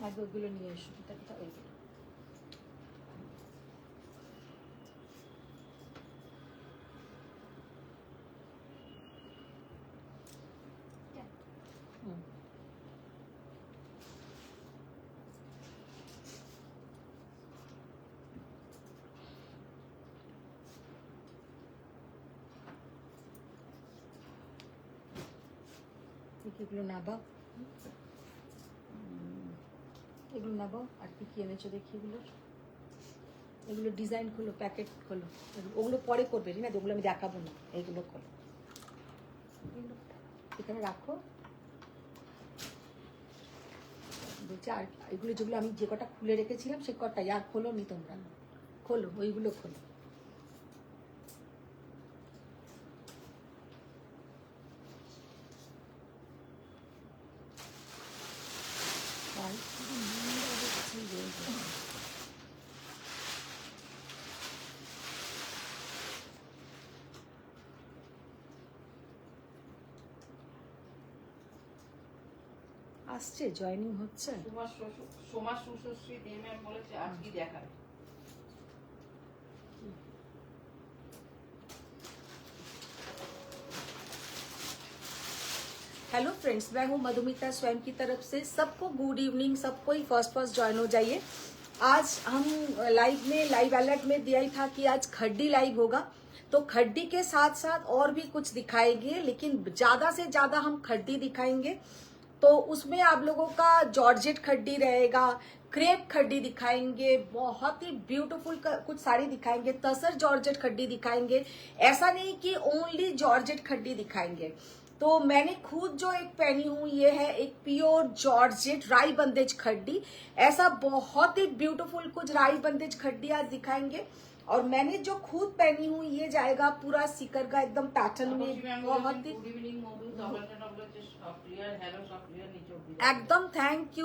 থাকবে ওইগুলো নিয়ে এসো। এটা ওইগুলো এগুলো নাবাও, এগুলো নাবাও। আর কি কি এনেছো দেখি এগুলোর, এগুলো ডিজাইন খোলো, প্যাকেট খোলো। ওগুলো পরে করবে না, ওগুলো আমি দেখাবো না। এইগুলো খোলো, এখানে রাখো। বলছি আর এগুলো যেগুলো আমি যে কটা খুলে রেখেছিলাম সে কটাই আর খোলো নি তোমরা, খোলো ওইগুলো খোলো। আসছে, জয়েনিং হচ্ছে। সোমা সুশ্রী ম্যাম বলেছে আজ কি দেখাবে। हेलो फ्रेंड्स, मैं हूं मधुमिता स्वयं की तरफ से। सबको गुड इवनिंग। सबको ही फर्स्ट ज्वाइन हो जाइए। आज हम लाइव अलर्ट में दिया ही था कि आज खड्डी लाइव होगा, तो खड्डी के साथ साथ और भी कुछ दिखाएंगे, लेकिन ज्यादा से ज्यादा हम खड्डी दिखाएंगे। तो उसमें आप लोगों का जॉर्जेट खड्डी रहेगा, क्रेप खड्डी दिखाएंगे, बहुत ही ब्यूटीफुल कुछ साड़ी दिखाएंगे, तसर जॉर्जेट खड्डी दिखाएंगे। ऐसा नहीं कि ओनली जॉर्जेट खड्डी दिखाएंगे। तो मैंने खुद जो एक पहनी हूँ ये है एक प्योर जॉर्जेट राई बंदेज खड्डी। ऐसा बहुत ही ब्यूटीफुल कुछ राई बंदेज खड्डी आज दिखाएंगे। और मैंने जो खुद पहनी हूँ ये जाएगा पूरा सीकर का एकदम पैटर्न में, बहुत ही एकदम। Thank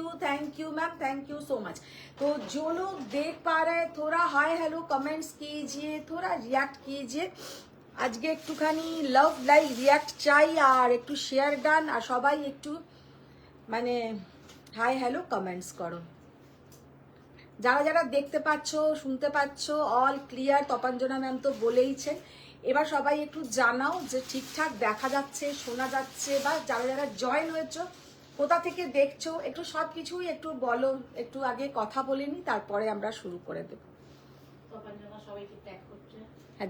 you ma'am, thank you so much. तो जो लोग देख पा रहे हैं थोड़ा हाय हेलो कमेंट्स कीजिए, थोड़ा रिएक्ट कीजिए। আজকে একটুখানি লাভ লাইক রিয়াক্ট চাই, আর একটু শেয়ার ডান, আর সবাই একটু মানে হাই হ্যালো কমেন্টস করো। যারা যারা দেখতে পাচ্ছ শুনতে পাচ্ছ অল ক্লিয়ার। তপাঞ্জনা ম্যাম তো বলেইছেন। এবার সবাই একটু জানাও যে ঠিকঠাক দেখা যাচ্ছে, শোনা যাচ্ছে, বা যারা যারা জয়েন হয়েছ কোথা থেকে দেখছো একটু সব কিছুই একটু বলো। একটু আগে কথা বলে নি, তারপরে আমরা শুরু করে দেবো। তপাঞ্জনা সবাইকে ট্যাগ করছে।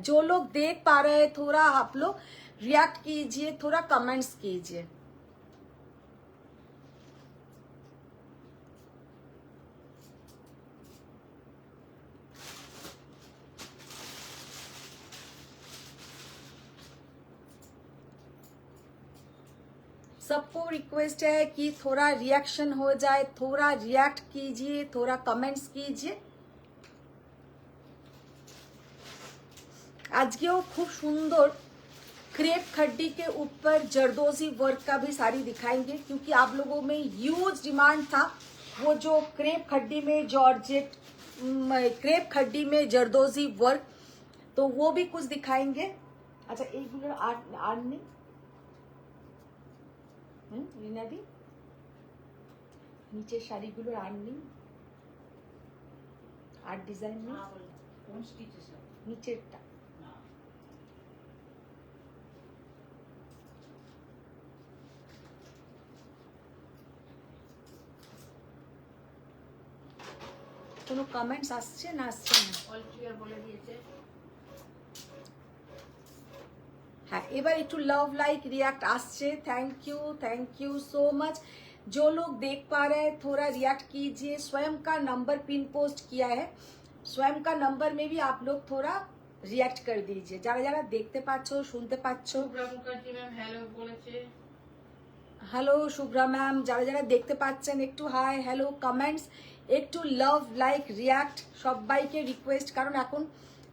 जो लोग देख पा रहे हैं थोड़ा आप लोग रिएक्ट कीजिए, थोड़ा कमेंट्स कीजिए। सबको रिक्वेस्ट है कि थोड़ा रिएक्शन हो जाए, थोड़ा रिएक्ट कीजिए, थोड़ा कमेंट्स कीजिए। आज के वो खूब सुंदर क्रेप खड्डी के ऊपर जरदोजी वर्क का भी साड़ी दिखाएंगे, क्योंकि आप लोगों में ह्यूज डिमांड था वो जो क्रेप खड्डी में जॉर्जेट, क्रेप खड्डी में जरदोजी वर्क, तो वो भी कुछ दिखाएंगे। अच्छा एक आर्ट नहीं रीना दी, नीचे শাড়ি গুলোর আর নেই, আর্ট ডিজাইন নেই নিচেরটা। কোনো কমেন্টস আসছে না আসছে না? অল ক্লিয়ার বলে দিয়েছে। হ্যাঁ এবার একটু লাভ লাইক रिएक्ट আসছে। Thank you so much. जो लोग देख पा रहे हैं थोड़ा रिएक्ट कीजिए। स्वयं का नंबर पिन पोस्ट किया है, स्वयं का नंबर में भी आप लोग थोड़ा रिएक्ट कर दीजिए। যারা যারা দেখতে পাচ্ছো শুনতে পাচ্ছো। শুভ্রা মুখার্জি ম্যাম হ্যালো বলেছে। হ্যালো শুভ্রা ম্যাম, যারা যারা দেখতে পাচ্ছেন একটু হাই হ্যালো কমেন্টস, একটু লাভ লাইক রিয়াক্ট সবাইকে রিকোয়েস্ট। কারণ এখন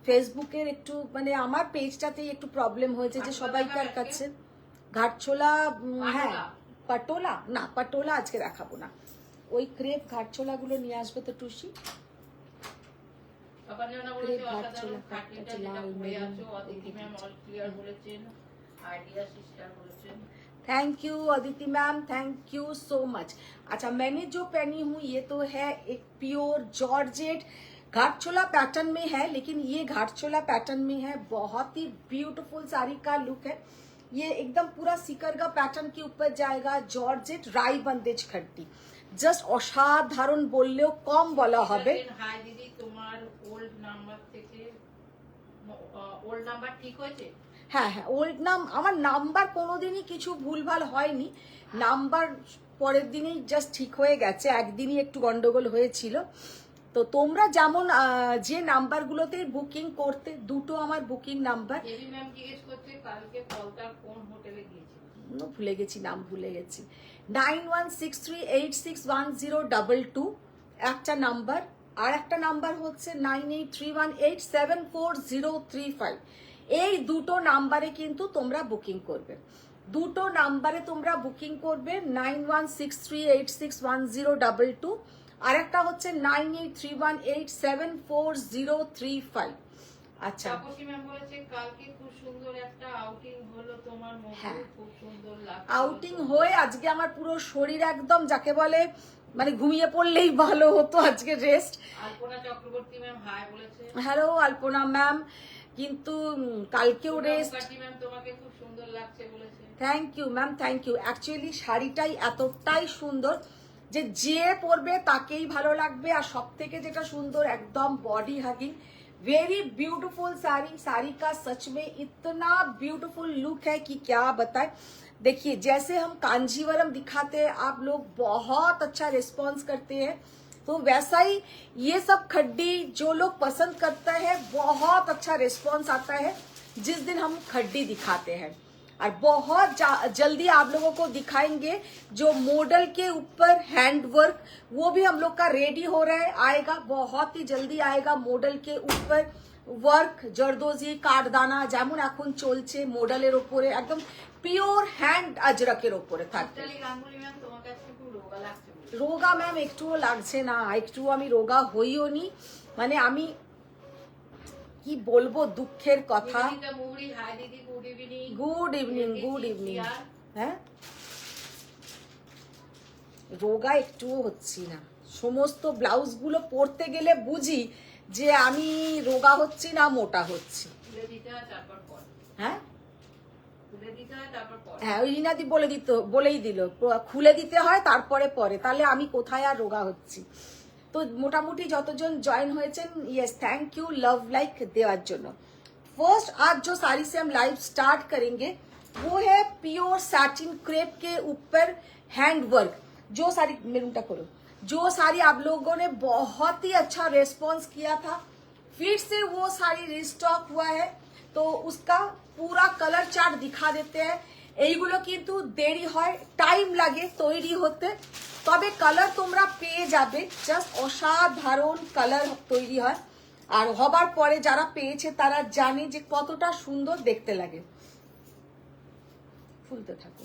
ফেসবুকের একটু মানে আমার পেজটাতেই একটু প্রবলেম হয়েছে যে সবাইকার কাছে ঘাটছোলা, হ্যাঁ পাটোলা না, পাটোলা আজকে দেখাবো না, ওই ক্রেপ ঘাটছোলা গুলো নিয়ে আসবে তো টুসি। তপাঞ্জনা বলেছে অসাধারণ খাটনিটা যেটা পড়ে আছে। অদিতি ম্যাম অল ক্লিয়ার বলেছেন। আইডিয়া সিস্টার বলেছেন thank you Aditi ma'am, thank you so much. अच्छा, मैंने जो पहनी हूँ ये तो है एक प्योर जॉर्जेट घाटचोला पैटर्न में है, लेकिन ये घाटचोला पैटर्न में है, बहुत ही ब्यूटीफुल साड़ी का लुक है। ये एकदम पूरा सिकरगा पैटर्न के ऊपर जाएगा, जॉर्जेट राई बंदेज खड्डी, জাস্ট অসাধারণ বললেও কম বলা হবে। হাই দিদি, তোমার ওল্ড নাম্বার থেকে ওল্ড নাম্বার ঠিক হয়েছে? হ্যাঁ হ্যাঁ, ওল্ড আমার নাম্বার কোনোদিনই কিছু ভুলভাল হয়নি, নাম্বার পরের দিনেই জাস্ট ঠিক হয়ে গেছে, একদিনই একটু গন্ডগোল হয়েছিল। তো তোমরা যেমন যে নাম্বারগুলোতে বুকিং করতে, দুটো আমার বুকিং নাম্বার। দেবী ম্যাম জিজ্ঞেস করছে কালকে কলকাতার কোন হোটেলে গিয়েছিল? ভুলে গেছি, নাম ভুলে গেছি। 9163861022 একটা নাম্বার, আর একটা নাম্বার হচ্ছে 9831874035। এই দুটো নাম্বারে কিন্তু তোমরা বুকিং করবে, দুটো নাম্বারে তোমরা বুকিং করবে। 9163861022, আর একটা হচ্ছে 9831874035। আচ্ছা, তাপসী ম্যাম বলেছে কালকে খুব সুন্দর একটা আউটিং হলো তোমার, হ্যাঁ, খুব সুন্দর লাগছে। আউটিং হয়ে আজকে আমার পুরো শরীর একদম যাকে বলে মানে ঘুমিয়ে পড়লেই ভালো হতো, আজকে rest. Alpana Chakraborty ma'am hi বলেছে। হ্যালো আলপনা ম্যাম, কিন্তু কালকেও রেস্ট। ম্যাম তোমাকে খুব সুন্দর লাগছে বলেছে। Thank you ma'am, thank you. Actually শাড়িটাই এতটাই সুন্দর যে যে পরবে তাকেই ভালো লাগবে, আর সব থেকে যেটা সুন্দর একদম body hugging, very beautiful sari. Sari का सच में इतना ब्यूटीफुल लुक है कि क्या बताएं। देखिए, जैसे हम कांजीवरम दिखाते हैं आप लोग बहुत अच्छा रिस्पॉन्स करते हैं, तो वैसा ही ये सब खड्डी जो लोग पसंद करता है बहुत अच्छा रिस्पॉन्स आता है जिस दिन हम खड्डी दिखाते हैं। और बहुत जल्दी आप लोगों को दिखाएंगे जो मॉडल के ऊपर हैंड वर्क, वो भी हम लोग का रेडी हो रहा है, आएगा बहुत ही जल्दी आएगा। मॉडल के ऊपर वर्क जरदोजी কাঠদানা যেমন এখন চলছে মডেলের উপরে, একদম পিওর হ্যান্ড আজরকের উপরে থাকবে। রোগা ম্যাম একটুও লাগছে না, একটু আমি রোগা হইও নি, মানে আমি কি বলবো দুঃখের কথা। Good evening, good evening. হ্যাঁ, রোগা একটুও হচ্ছি না, সমস্ত ব্লাউজ গুলো পরতে গেলে বুঝি যে আমি রোগা হচ্ছি না মোটা হচ্ছি। হ্যাঁ হ্যাঁ, ওই রিনাদি বলেই দিল খুলে দিতে হয় তারপরে পরে, তাহলে আমি কোথায় আর রোগা হচ্ছি। তো মোটামুটি যতজন জয়েন হয়েছেন, yes thank you love like দেওয়ার জন্য। फर्स्ट आज जो साड़ी से हम लाइव स्टार्ट करेंगे वो है प्योर सैटिन क्रेप के ऊपर हैंड वर्क। जो साड़ी मेरूनटा करो, जो साड़ी आप लोगों ने बहुत ही अच्छा रेस्पॉन्स किया था, फिर से वो साड़ी रिस्टॉक हुआ है, तो उसका पूरा कलर चार्ट दिखा देते हैं। এইগুলো কিন্তু দেরি হয়, টাইম লাগে তৈরি হতে, তবে কালার তোমরা পেয়ে যাবে, জাস্ট অসাধারণ কালার তৈরি হয়। আর হবার পরে যারা পেয়েছে তারা জানে যে কতটা সুন্দর দেখতে লাগে। ফুলতে থাকো।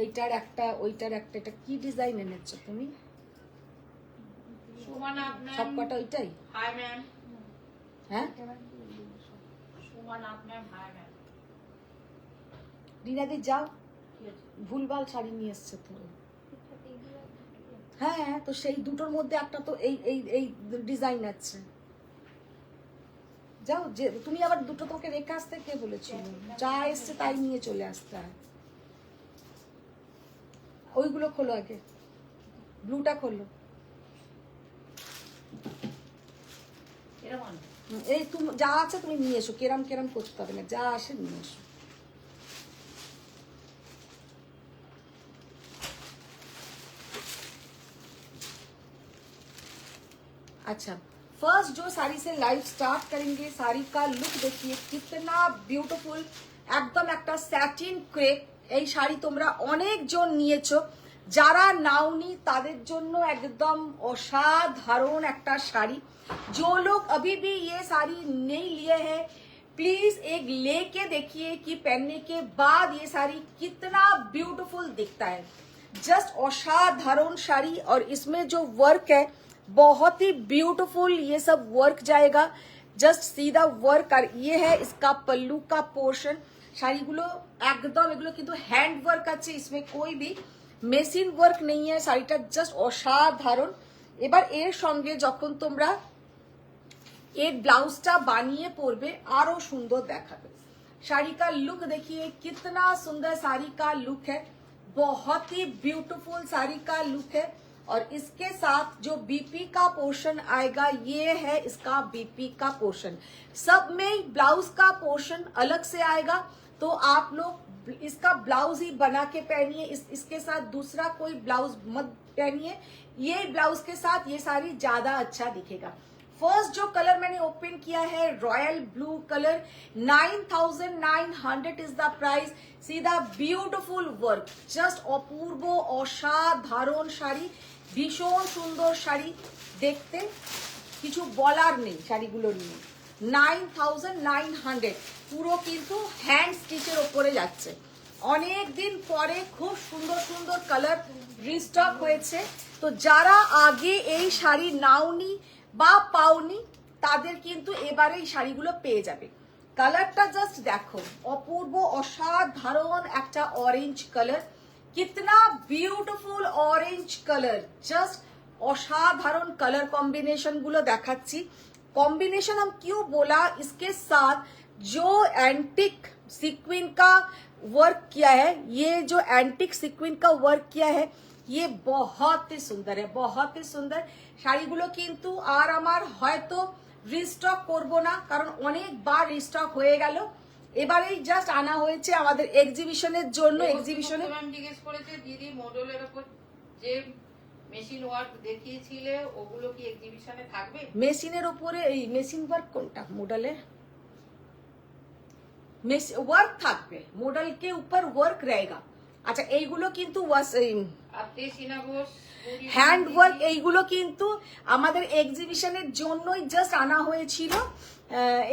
এইটার একটা ওইটার একটা, এটা কি ডিজাইন এনেছো তুমি? সবকটা ওইটাই? Hi ma'am. হ্যাঁ, রিনাদি যাও, ভুলভাল শাড়ি নিয়ে এসছে তো। হ্যাঁ, তো সেই দুটোর মধ্যে একটা তো এই এই এই ডিজাইন আছে। যাও, যে তুমি আবার দুটো তোকে রেখে আসতে কে বলেছিল? যা এসছে তাই নিয়ে চলে আসতে হয়। ওইগুলো খোলো আগে, ব্লুটা খোলো। এই তুমি যা আছে তুমি নিয়ে এসো, কেরাম কেরাম করতে হবে না, যা আসে নিয়ে এসো। अच्छा, फर्स्ट जो साड़ी से लाइव स्टार्ट करेंगे, साड़ी का लुक देखिए कितना ब्यूटीफुल, একদম একটা স্যাটিন ক্রেপ। এই শাড়ি তোমরা অনেকজন নিয়েছো, যারা নাওনি তাদের জন্য একদম অসাধারণ একটা শাড়ি। जो लोग अभी भी ये साड़ी नहीं लिए हैं, प्लीज एक लेके देखिए कि पहनने के बाद ये साड़ी कितना ब्यूटीफुल दिखता है। जस्ट असाधारण शाड़ी, और इसमें जो वर्क है बहुत ही ब्यूटीफुल, ये सब वर्क जाएगा, जस्ट सीधा वर्क। और ये है इसका पल्लू का पोर्शन। শাড়িগুলো একদম এগুলো কিন্তু হ্যান্ড ওয়ার্ক আছে, इसमें कोई भी মেশিন ওয়ার্ক নেই है। শাড়িটা জাস্ট অসাধারণ। এবার এর সঙ্গে যখন তোমরা এর ব্লাউজটা বানিয়ে পরবে আরো সুন্দর দেখাবে। শাড়ি का लुक देखिए कितना सुंदर साड़ी का लुक है, बहुत ही ब्यूटीफुल साड़ी का लुक है। और इसके साथ जो बीपी का पोर्शन आएगा ये है इसका बीपी का पोर्शन। सब में ब्लाउज का पोर्शन अलग से आएगा, तो आप लोग इसका ब्लाउज ही बना के पहनिए। इसके साथ दूसरा कोई ब्लाउज मत पहनिए, ये ब्लाउज के साथ ये साड़ी ज्यादा अच्छा दिखेगा। फर्स्ट जो कलर मैंने ओपन किया है royal blue colour, 9,900 is the price. सीधा ब्यूटिफुल वर्क, जस्ट অপূর্ব অসাধারণ শাড়ি, ভীষণ সুন্দর শাড়ি, দেখতে কিছু বলার নেই শাড়িগুলো নিয়ে। 9,900 পুরো কিন্তু হ্যান্ড স্টিচের ওপরে যাচ্ছে। অনেক দিন পরে খুব সুন্দর সুন্দর কালার রিস্টক হয়েছে, তো যারা আগে এই শাড়ি নাওনি বা পাওনি তাদের কিন্তু এবারে এই শাড়িগুলো পেয়ে যাবে। কালারটা জাস্ট দেখো, অপূর্ব অসাধারণ একটা অরেঞ্জ কালার, कितना ब्यूटीफुल ऑरेंज कलर, जस्ट असाधारण कलर कॉम्बिनेशन गुलो देखाচ্ছি। कॉम्बिनेशन हम क्यों बोला, इसके साथ जो एंटिक सीक्वेंस का वर्क किया है, ये जो एंटिक सीक्वेंस का वर्क किया है ये बहुत ही सुंदर है, बहुत ही सुंदर। শাড়িগুলো কিন্তু আর আমার হয়তো রিস্টক করব না, কারণ অনেকবার রিস্টক হয়ে গেল। এবারেই জাস্ট আনা হয়েছে আমাদের এক্সিবিশনের জন্য। এক্সিবিশনে জিজ্ঞেস করেছে দিদি মডেলের উপর যে মেশিন ওয়ার্ক দেখিয়েছিলে ওগুলো কি এক্সিবিশনে থাকবে? মেশিনের উপরে এই মেশিন ওয়ার্ক কোনটা মডেলে ওয়ার্ক থাকবে, মডেল के ऊपर वर्क रहेगा। আচ্ছা এইগুলো কিন্তু হ্যান্ড ওয়ার্ক, এইগুলো কিন্তু আমাদের এক্সিবিশনের জন্যই জাস্ট আনা হয়েছিল।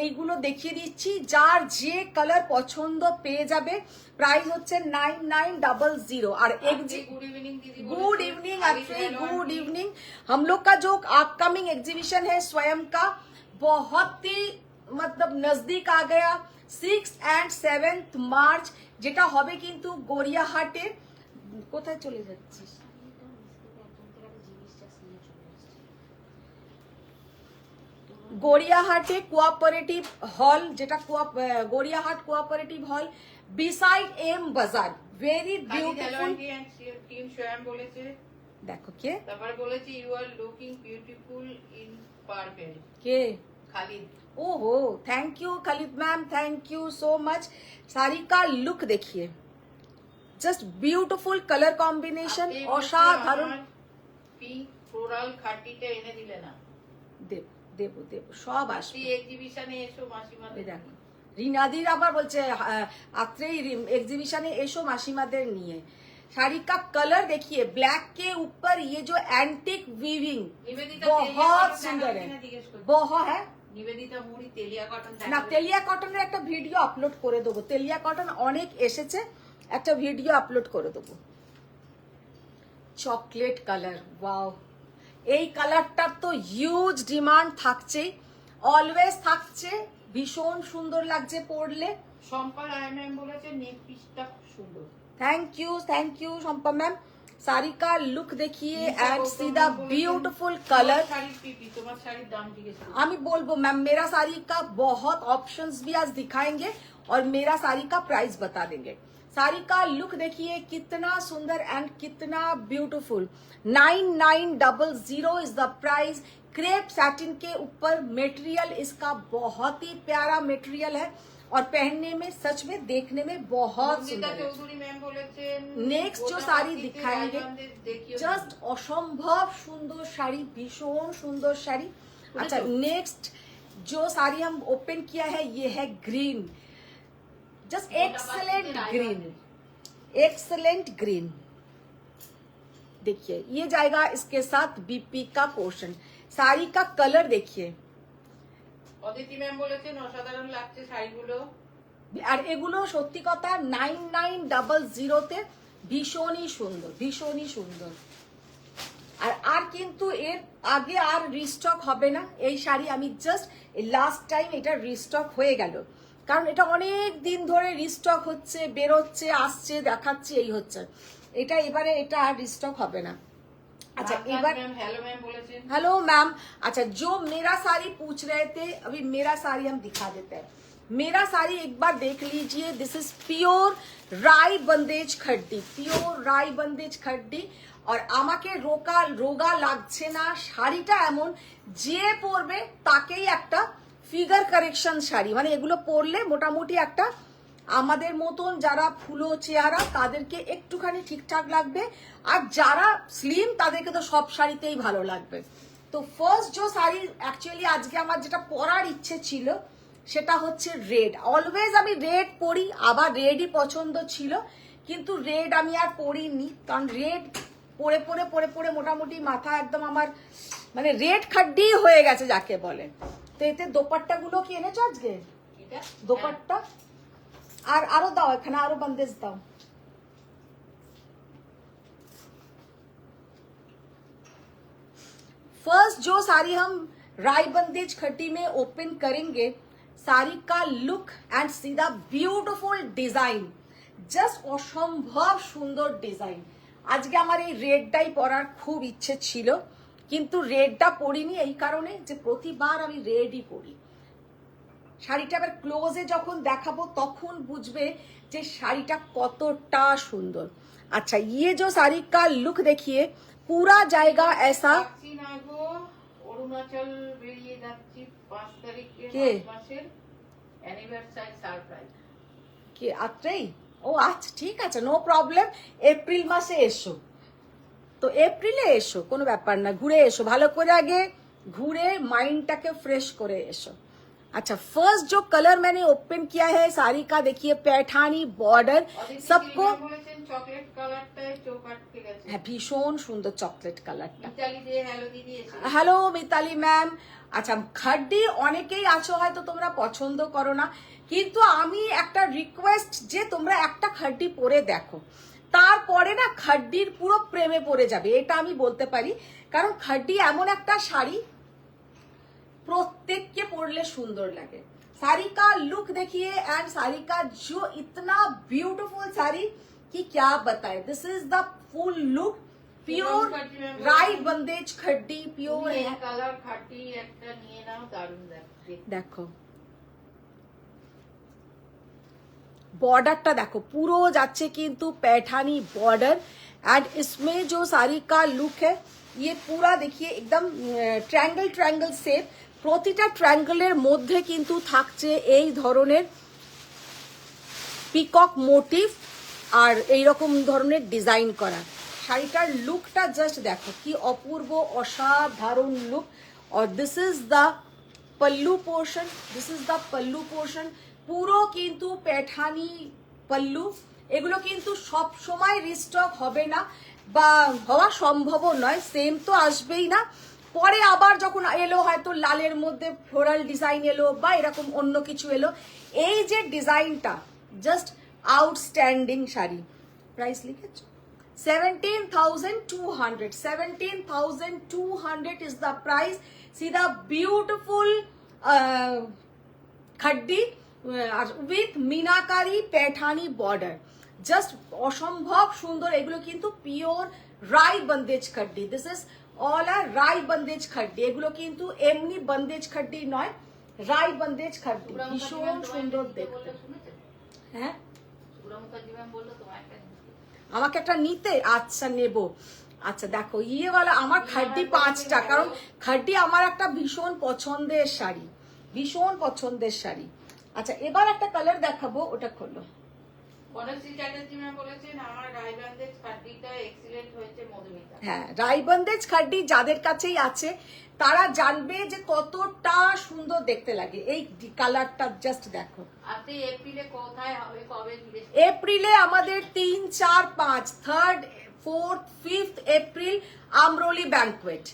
এইগুলো দেখিয়ে দিচ্ছি, যার যে কালার পছন্দ পেয়ে যাবে। प्राइस হচ্ছে 9900। और good evening Akshay, good evening. हम लोग का जो अपकमिंग एग्जीबिशन है स्वयं का बहुत ही मतलब नजदीक आ गया। 6 and 7 মার্চ যেটা হবে কিন্তু গড়িয়াহাটে। কোথায় চলে যাচ্ছিস? গড়িয়াহাটে কোঅপারেটিভ হল, যেটা গড়িয়াহাট কোঅপারেটিভ হল বিসাইড এম বাজার। ভেরি বিউটিফুল টিম স্বয়ং বলেছে। দেখো কে তারপরে বলেছে you are looking beautiful in purple. কে? খালিদ। ओहो thank you Khalid ma'am, thank you so much. Sari का लुक देखिए, जस्ट ब्यूटीफुल कलर कॉम्बिनेशन, অসাধারণ। পিঙ্ক ফ্লোরাল খাটিটা এনে দিলে না? দেব দেব দেব, সব আসবে এক্সিবিশনে এসো মাসিমাদের। দেখো রিনাদির আবার বলছে আত্রেই एग्जीबिशन एसो मासीमाদের নিয়ে। साड़ी का कलर देखिए, ब्लैक के ऊपर ये जो एंटिक वीविंग बहुत सुंदर है, बहुत है। নিবেদিতা মুড়ি তেলিয়া কটন না তেলিয়া কটনের একটা ভিডিও আপলোড করে দেবো, তেলিয়া কটন অনেক এসেছে, একটা ভিডিও আপলোড করে দেবো। চকলেট কালার, ওয়াও, এই কালারটার তো হিউজ ডিমান্ড থাকছেই, অলওয়েজ থাকছে, ভীষণ সুন্দর লাগছে পরলে। শম্পা রায় ম্যাম বলেছে নেক পিসটা খুব সুন্দর। Thank you Shampa ma'am. Sari का लुक देखिए एंड सीधा ब्यूटीफुल कलर। তোমার শাড়ির দাম জিজ্ঞেস করো। আমি বলবো मैम, मेरा साड़ी का बहुत ऑप्शंस भी आज दिखाएंगे और मेरा साड़ी का प्राइस बता देंगे। साड़ी का लुक देखिए कितना सुंदर एंड कितना beautiful. 9900 is the price. Crepe satin के ऊपर मटेरियल इसका बहुत ही प्यारा मटेरियल है और पहनने में सच में देखने में बहुत सुंदर है। नेक्स्ट जो साड़ी दिखाएंगे जस्ट असंभव सुंदर साड़ी, भीषण सुंदर साड़ी। अच्छा नेक्स्ट जो साड़ी हम ओपन किया है ये है green, just excellent green, excellent green. देखिए ये जाएगा इसके साथ बीपी का पोर्शन। साड़ी का कलर देखिए, অদিতি ম্যাম বলেছেন অসাধারণ লাগছে শাড়িগুলো। আর এগুলো সত্যি কথা 9900 ভীষণই সুন্দর, ভীষণই সুন্দর। আর কিন্তু এর আগে আর রিস্টক হবে না এই শাড়ি। আমি জাস্ট লাস্ট টাইম এটা রিস্টক হয়ে গেল, কারণ এটা অনেক দিন ধরে রিস্টক হচ্ছে, বেরোচ্ছে, আসছে, দেখাচ্ছে, এই হচ্ছে। এটা এবারে এটা আর রিস্টক হবে না। अच्छा एबार हेलो मैम बोले हेलो मैम। अच्छा जो मेरा साड़ी पूछ रहे थे, अभी मेरा साड़ी हम दिखा देते हैं। मेरा साड़ी एक बार देख लीजिए। दिस इज प्योर राई बंदेज खड्डी, प्योर राई बंदेज खड्डी। और আমাকে রোগা লাগছে না, শাড়িটা এমন যে পরবে তাকেই একটা ফিগার কারেকশন শাড়ি, মানে এগুলো পরলে মোটামুটি একটা আমাদের মতন যারা ফুলো চেহারা তাদেরকে একটুখানি ঠিকঠাক লাগবে, আর যারা স্লিম তাদেরকে তো সব শাড়িতেই ভালো লাগবে। তো ফার্স্ট যে শাড়ি অ্যাকচুয়ালি আজকে আমার যেটা পরার ইচ্ছে ছিল সেটা হচ্ছে রেড। অলওয়েজ আমি রেড পরি, আবার রেডই পছন্দ ছিল, কিন্তু রেড আমি আর পরিনি, কারণ রেড পরে পরে পরে পরে মোটামুটি মাথা একদম আমার মানে রেড খাড্ডি হয়ে গেছে যাকে বলে। তো এতে দোপাট্টা গুলো কি এনেছো আজকে? দোপাট্টা আর আরো দাও, এখানে আরো बंदेज দাও। फर्स्ट जो साड़ी हम राई बंदेज खट्टी में ओपन करेंगे, साड़ी का लुक एंड सीधा ब्यूटीफुल डिजाइन, জাস্ট অসম্ভব সুন্দর ডিজাইন। আজকে আমার এই রেডটাই পরার খুব ইচ্ছে ছিল, কিন্তু রেডটা পরিনি এই কারণে যে প্রতিবার আমি রেডই পরি। শাড়িটা আবার ক্লোজে যখন দেখাবো তখন বুঝবে যে শাড়িটা কতটা সুন্দর। আচ্ছা ये जो साड़ी का लुक देखिए, पूरा जाएगा ऐसा। অরুণাচল বেরিয়ে যাচ্ছি 5 তারিখে মাসের অ্যানিভার্সারি সারপ্রাইজ। কি আত্রেই? ও আচ্ছা ঠিক আছে, নো প্রবলেম। এপ্রিল মাসে এসো, তো এপ্রিলে এসো, কোনো ব্যাপার না, ঘুরে এসো, ভালো করে আগে ঘুরে মাইন্ডটাকে ফ্রেশ করে এসো। अच्छा फर्स्ट जो कलर मैंने ओपन किया है साड़ी का, देखिए पैठानी बॉर्डर, सबको চকলেট কালারটাই চোখ আটকে গেছে। হ্যাঁ ভীষণ সুন্দর চকলেট কালারটা। মিতালি দে হ্যালো দিদি এসে। Hello Mitali ma'am. আচ্ছা খাড্ডি অনেকেই আছো হয়তো তোমরা পছন্দ করো না, কিন্তু আমি একটা রিকোয়েস্ট যে তোমরা একটা খাড্ডি পরে দেখো, তারপরে না খাড্ডির পুরো প্রেমে পড়ে যাবে, এটা আমি বলতে পারি। কারণ খাড্ডি এমন একটা শাড়ি প্রত্যেককে পরলে সুন্দর লাগে। साड़ी का लुक देखिए एंड साड़ी का जो इतना ब्यूटीफुल साड़ी कि क्या बताए। This is the full look, pure राई बंदेज खड्डी, प्योर কালার খাটি একটা নিয়ে নাও, দারুণ লাগবে। দেখো बॉर्डरটা देखो পুরো যাচ্ছে কিন্তু पैठानी बॉर्डर, एंड इसमें जो साड़ी का लुक है ये पूरा देखिए एकदम ट्रायंगल ट्रायंगल शेप, প্রতিটা ট্রায়াঙ্গেলের মধ্যে কিন্তু থাকছে এই ধরনের পিকক মোটিভ আর এই রকম ধরনের ডিজাইন করা। শাড়িটার লুকটা জাস্ট দেখো কি অপূর্ব অসাধারণ লুক। और this is the pallu portion, this is the pallu portion, পুরো কিন্তু पैठानी पल्लू। এগুলো কিন্তু সব সময় রিস্টক হবে না বা হওয়া সম্ভবও নয়, সেম তো আসবেই না। পরে আবার যখন এলো হয়তো লালের মধ্যে ফ্লোরাল ডিজাইন এলো বা এরকম অন্য কিছু এলো, এই যে ডিজাইনটা জাস্ট আউটস্ট্যান্ডিং শাড়ি। প্রাইস লিখেছো 17,200, 17,200 is the price। See the beautiful khaddi with meenakari Paithani border, just অসম্ভব সুন্দর। এগুলো কিন্তু pure Rai bandhej khaddi, this is all are Rai bandhej khaddi. এগুলো কিন্তু এমনি বন্দেজ খড্ডি নয়, রাই বন্দেজ খড্ডি, ভীষণ সুন্দর দেখতে। হ্যাঁ আমাকে একটা নিতে, আচ্ছা নেব। আচ্ছা দেখো ইয়েওয়ালা আমার খাড্ডি 5টা, কারণ খাড্ডি আমার একটা ভীষণ পছন্দের শাড়ি, ভীষণ পছন্দের শাড়ি। আচ্ছা এবার একটা কালার দেখাবো, ওটা খোলো। হ্যাঁ রাইবন্দেজ খাড্ডি যাদের কাছেই আছে তারা জানবে যে কতটা সুন্দর দেখতে লাগে। এই কালারটা জাস্ট দেখো। এপ্রিলে কোথায় হবে, কবে? এপ্রিলে আমাদের 3, 4, 5, 3rd, 4th, 5th April Amroli banquet,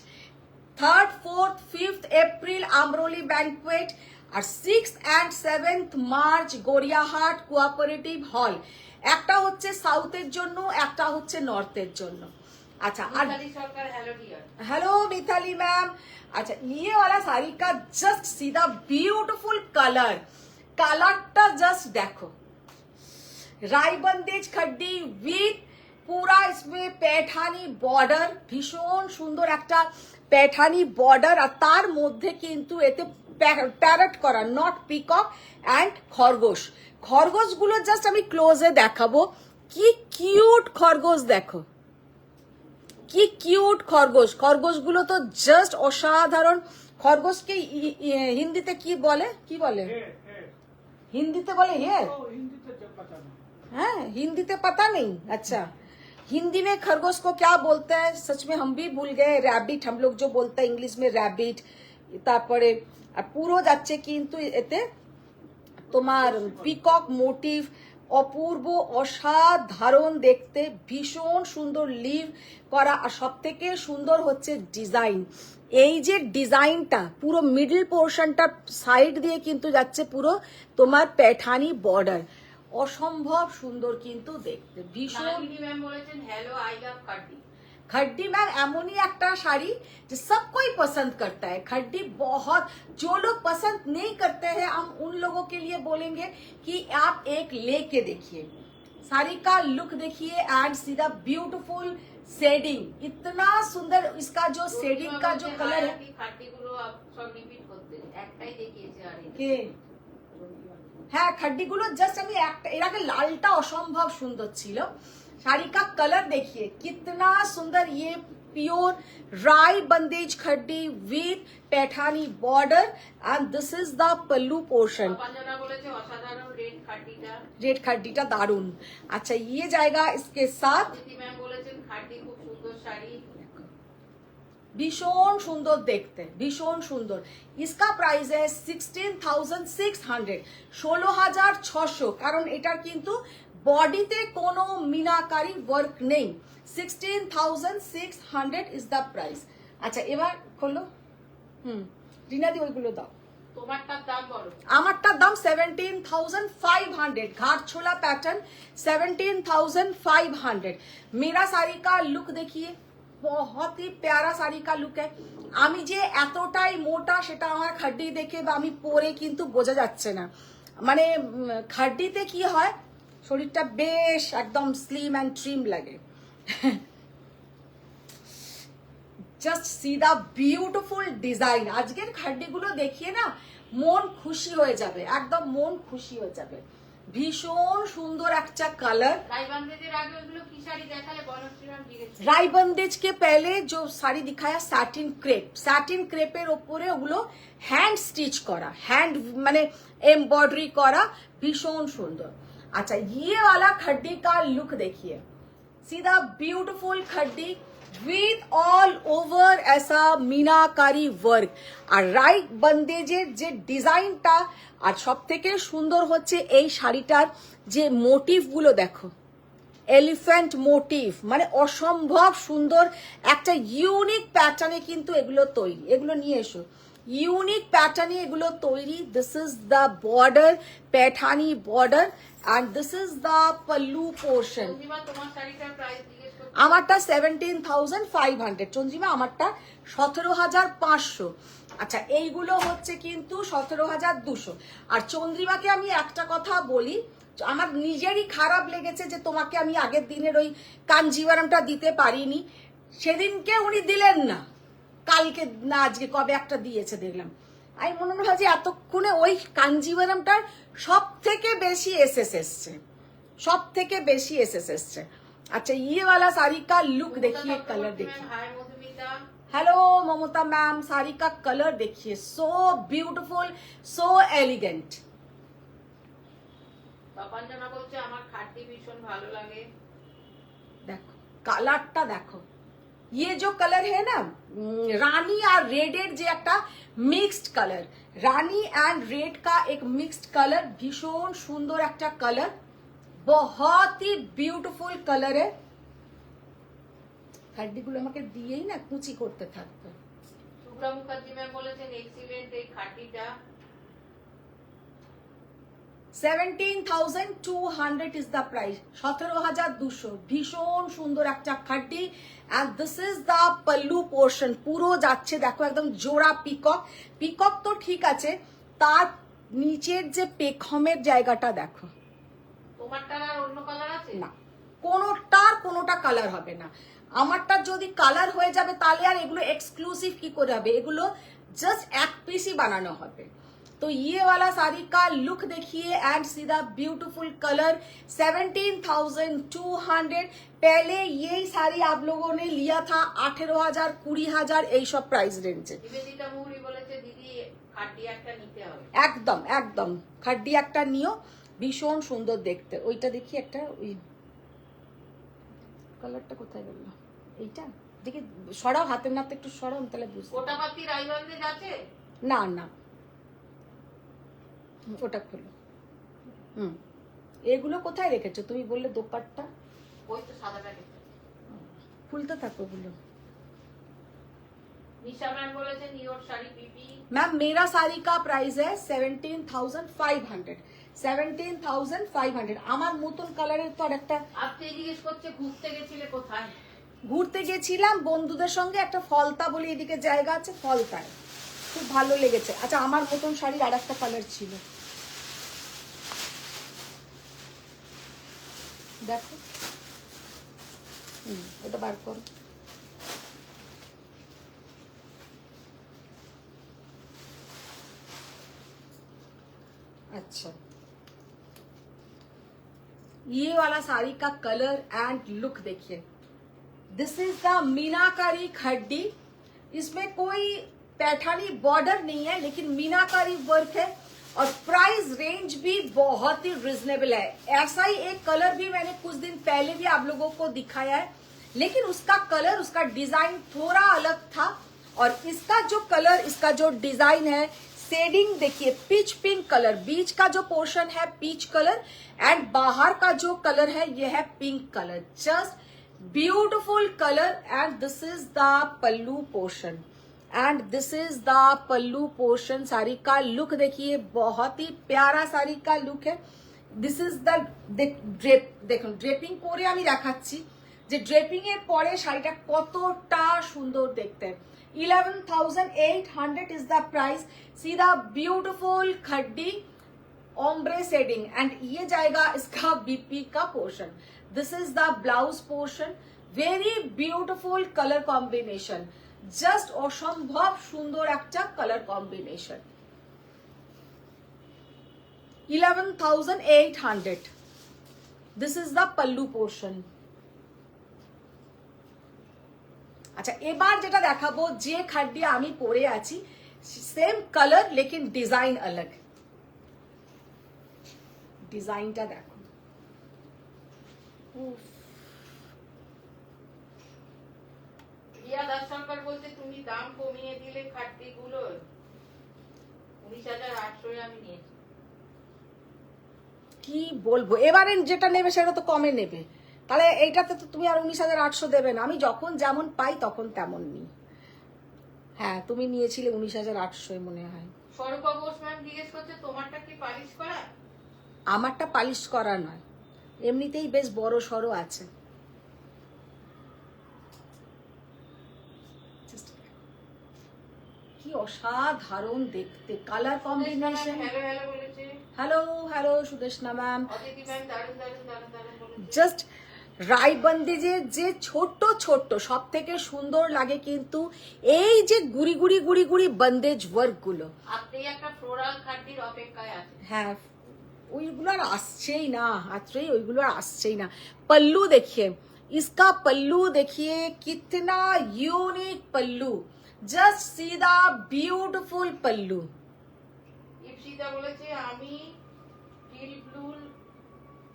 3rd, 4th, 5th April Amroli banquet, আর 6th and 7th March Gariahat cooperative hall. একটা হচ্ছে সাউথের জন্য, একটা হচ্ছে নর্থের জন্য। अच्छा हेलो मिताली मैम। अच्छा ये वाला साड़ी का जस्ट सीधा ब्यूटीफुल कलर, কালারটা জাস্ট দেখো, রায়বন্দেজ খাড্ডি উইথ পুরা इसमें पैठानी বর্ডার, ভীষণ সুন্দর একটা पैठानी বর্ডার, আর তার মধ্যে কিন্তু এতে প্যারট করা, নট পিকক অ্যান্ড খরগোশ। খরগোশগুলো জাস্ট আমি ক্লোজে দেখাবো, কি কিউট খরগোশ দেখো, কি কিউট খরগোশ। খরগোশগুলো তো জাস্ট অসাধারণ। খরগোশকে হিন্দিতে কি বলে, কি বলে হিন্দিতে বলে হেয়ার, हाँ हिंदी तो पता नहीं। अच्छा, हिंदी में खरगोश को क्या बोलते हैं सच में हम भी भूल गए। रैबिट हम लोग जो बोलते हैं इंग्लिश में रैबिट। তারপরে পুরো যাচ্ছে কিন্তু এতে তোমার পিকক মোটিভ, অপূর্ব অসাধারণ দেখতে, ভীষণ সুন্দর লিভ করা, আর সব থেকে সুন্দর হচ্ছে ডিজাইন। এই যে ডিজাইনটা পুরো মিডল পোর্শনটা সাইড দিয়ে কিন্তু যাচ্ছে পুরো তোমার पैठानी বর্ডার, অসম্ভব সুন্দর কিন্তু দেখতে, ভীষণ। ম্যাম বলেছেন hello I love khaddi. Khaddi ma'am एमोनी एक्टा साड़ी जो सब कोई पसंद करता है। खड्डी बहुत, जो लोग पसंद नहीं करते हैं हम उन लोगों के लिए बोलेंगे कि आप एक लेके देखिए, साड़ी का लुक देखिए एंड सीधा ब्यूटीफुल शेडिंग, इतना सुंदर इसका जो शेडिंग का जो कलर है। খাড্ডিগুলো সব রিপিট করতে একটাই দেখিয়েছে আর কে হ্যাঁ, খাড্ডিগুলো জাস্ট আমি একটা, এর আগে লালটা অসম্ভব সুন্দর ছিল। শাড়ি কা কালার দেখিए कितना सुंदर, ये pure Rai bandhej khaddi with Paithani border and this is the pallu portion. পাঞ্জানা বলেছে অসাধারণ রেড খাড্ডিটা, रेड खड्डीটা दारुण। अच्छा, ये जाएगा इसके साथ। দিদি ম্যাম বলেছেন খাড্ডি খুব সুন্দর শাড়ি, ভীষণ সুন্দর দেখতে, ভীষণ সুন্দর। इसका प्राइस है 16,600, 16,600, কারণ এটার কিন্তু বডিতে কোনো মিনাকারি ওয়ার্ক নেই। 16,600 ইজ দ্য প্রাইস। আচ্ছা, এবার খোলো। রিনাদি ওইগুলো দাও। তোমারটার দাম বলো। আমারটার দাম 17,500, घाट छोला पैटर्न 17,500। मेरा साड़ी का लुक देखिए, बहुत ही प्यारा साड़ी का लुक है। আমি যে এতটাই মোটা সেটা আমার খাড্ডি দেখে বা আমি পরে কিন্তু বোঝা যাচ্ছে না। মানে খাড্ডিতে কি হয়, শরীরটা বেশ একদম স্লিম অ্যান্ড ট্রিম লাগে। জাস্ট সি দা বিউটিফুল ডিজাইন। আজকের খাড্ডিগুলো দেখিয়ে না মন খুশি হয়ে যাবে, একদম মন খুশি হয়ে যাবে। ভীষণ সুন্দর একটা কালার। রায়বান্দেজের আগে ওগুলো কি শাড়ি দেখালে বনশ্রী ম্যাম জিজ্ঞেস। রায়বন্দেজ के पहले जो साड़ी दिखाया सैटिन क्रेप, सैटिन क्रेपेर ওপরে ওগুলো হ্যান্ড স্টিচ করা, হ্যান্ড মানে এমব্রয়ডারি করা, ভীষণ সুন্দর। अच्छा, ये वाला खड्डी का लुक देखिए, सीधा ब्यूटीफुल खड्डी विथ ऑल ओवर ऐसा मीनाकारी वर्क, আর রাই বন্দেজের যে ডিজাইনটা, আর সব থেকে সুন্দর হচ্ছে এই শাড়িটার যে মোটিভগুলো দেখো, এলিফ্যান্ট মোটিভ, মানে অসম্ভব সুন্দর একটা ইউনিক প্যাটার্নে কিন্তু এগুলো তৈরি। এগুলো নিয়ে এসো, ইউনিক প্যাটার্নে এগুলো তৈরি। This is the border, Paithani border, and this is the pallu portion। Chandrima তোমার শাড়িটার প্রাইস জিজ্ঞেস করতে। আমারটা 17,500 চন্দ্রিমা, আমারটা 17,500। আচ্ছা, এইগুলো হচ্ছে কিন্তু 17,200। আর চন্দ্রিমাকে আমি একটা কথা বলি, আমার নিজেরই খারাপ লেগেছে যে তোমাকে আমি আগের দিনের ওই কাঞ্জিভারামটা দিতে পারিনি। সেদিনকে উনি দিলেন না, কালকে না আজকে কবে একটা দিয়েছে দেখলাম। আমি মনে হয় যে এতক্ষণে ওই কাঞ্জিভারামটার সব থেকে বেশি এসএস এসছে, সব থেকে বেশি এসএস এসছে। अच्छा, ये वाला साड़ी का लुक देखिए, कलर देखिए। হাই মধুমিতা। हेलो ममता मैम, साड़ी का कलर देखिए, सो ब्यूटीफुल, सो एलिगेंट। পাঞ্জানা বলছে আমার খাড্ডি ভীষণ ভালো লাগে। देखो कलरটা देखो, ये जो कलर है ना रानी और रेडेर जे একটা mixed colour, Rani and red का एक मिक्सड कलर, ভীষণ সুন্দর একটা কালার, बहुत ही ब्यूटीफुल कलर है। খাড্ডিগুলো আমাকে দিয়েই না কুচি করতে থাকবে। শুভ্রা মুখার্জি ম্যাম বলেছেন এক্সিলেন্ট এই খাড্ডিটা। 17,200 is the price, 17,200। ভীষণ সুন্দর একটা খাড্ডি, and this is the pallu portion। পুরো যাচ্ছে দেখো একদম জোড়া পিকক। পিকক তো ঠিক আছে, তার নিচের যে পেখমের জায়গাটা দেখো, তোমারটার আর অন্য কালার আছে? না কোনোটা কালার হবে না। আমারটা যদি কালার হয়ে যাবে তাহলে আর এগুলো এক্সক্লুসিভ কি করে হবে, এগুলো জাস্ট এক পিসই বানানো হবে। तो ये वाला साड़ी का लुक देखिए एंड सीधा ब्यूटीफुल कलर 17,200। पहले यही साड़ी आप लोगों ने लिया था 18,000 20,000 এই সব প্রাইস রেঞ্জে। নিবেদিতা মুহুরি বলেছে দিদি খাটি একটা নিতে হবে। একদম একদম খাড্ডি একটা নিও, ভীষণ সুন্দর দেখতে। ওইটা দেখি একটা, ওই কালারটা কোথায় গেল, এইটা দেখি সরাও, হাতের নাতে একটু সরাও তাহলে বুঝতে। কোটাপাতি রাইবান্দেজ আছে? না না, ওটা খোলো। এগুলো কোথায় রেখেছো তুমি, বললে দোপাট্টা? ওই তো সাদা প্যাকেট। খুলতে থাকো ওগুলো। নিশা ম্যাম বলেছে নিয়োর শাড়ি পিপি। मैम मेरा साड़ी का प्राइस है 17,500। 17,500 আমার মতন কালারের তো আর একটা। আপনি জিজ্ঞেস করছে ঘুরতে গেছিলে কোথায়? ঘুরতে গেছিলাম বন্ধুদের সঙ্গে, একটা ফলতা বলে এদিকে জায়গা আছে, ফলতায় খুব ভালো লেগেছে। আচ্ছা আমার মতন শাড়ির আর একটা কালার ছিল, দেখো এটা বার করো। अच्छा ये वाला साड़ी का कलर एंड लुक देखिए, दिस इज द मीनाकारी खड्डी। इसमें कोई पैठानी बॉर्डर नहीं है लेकिन मीनाकारी वर्क है और प्राइस रेंज भी बहुत ही रिजनेबल है। ऐसा ही एक कलर भी मैंने कुछ दिन पहले भी आप लोगों को दिखाया है, लेकिन उसका कलर, उसका डिजाइन थोड़ा अलग था। और इसका जो कलर, इसका जो डिजाइन है, शेडिंग देखिए पीच पिंक कलर, बीच का जो पोर्शन है पीच कलर एंड बाहर का जो कलर है ये है pink colour. Just beautiful colour and this is the pallu portion and this is the pallu portion. Sari का लुक देखिए, बहुत ही प्यारा साड़ी का लुक है। दिस इज द ड्रेप, দেখুন ড্রেপিং করে আমি দেখাচ্ছি যে ড্রেপিং এর পরে শাড়িটা কতটা সুন্দর দেখতে। 11,800 is the price। सीधा ब्यूटीफुल खड्डी ओम्ब्रे शेडिंग एंड ये जाएगा इसका बीपी का portion. This is the blouse portion, very beautiful colour combination, just असम्भव सुंदर একটা colour combination. 11,800। This is the pallu portion. আচ্ছা এবার যেটা দেখাবো, যে খাড্ডি আমি পরে আছি সেম কালার লেকিন ডিজাইন আলাদা। ডিজাইনটা দেখো, রিয়া দাসঙ্কর বলতে তুমি দাম কমিয়ে দিলে খাট্টিগুলোর 19,800 আমি নিয়েছি। কি বলবো, এবারে যেটা নেবে সেটা তো কমে নেবে, তাহলে এইটাতে তো তুমি আর 19,800 দেবে না। আমি যখন যেমন পাই তখন তেমন নিই। হ্যাঁ তুমি নিয়েছিলে 19,800 মনে হয়। স্বরূপা বোস ম্যাম জিজ্ঞেস করছে তোমারটা কি পালিশ করা? আমারটা পালিশ করা নয়, এমনিতেই বেশ বড় সড়ো আছে। কি অসাধারণ দেখতে, কালার কম্বিনেশন। হ্যালো হ্যালো বলেছে। Hello hello Sudeshna ma'am. Aditi ma'am দারুণ দারুণ দারুণ দারুণ বলেছে। জাস্ট রায়বন্দিজের যে ছোট্ট ছোট্ট সব থেকে সুন্দর লাগে কিন্তু এই যে গুড়ি গুড়ি গুড়ি গুড়ি বন্দেজ ওয়ার্ক গুলো। আপনি একটা ফ্লোরাল খাট্টির অপেক্ষায় আছেন। হ্যাঁ ওইগুলো আর আসছেই না, আত্রেই ওইগুলো আর আসছেই না। पल्लू देखिए, इसका पल्लू देखिए कितना यूनिक पल्लू, जस्ट सीधा ब्यूटीफुल पल्लू। ইপসিতা বলেছে আমি টিল ব্লু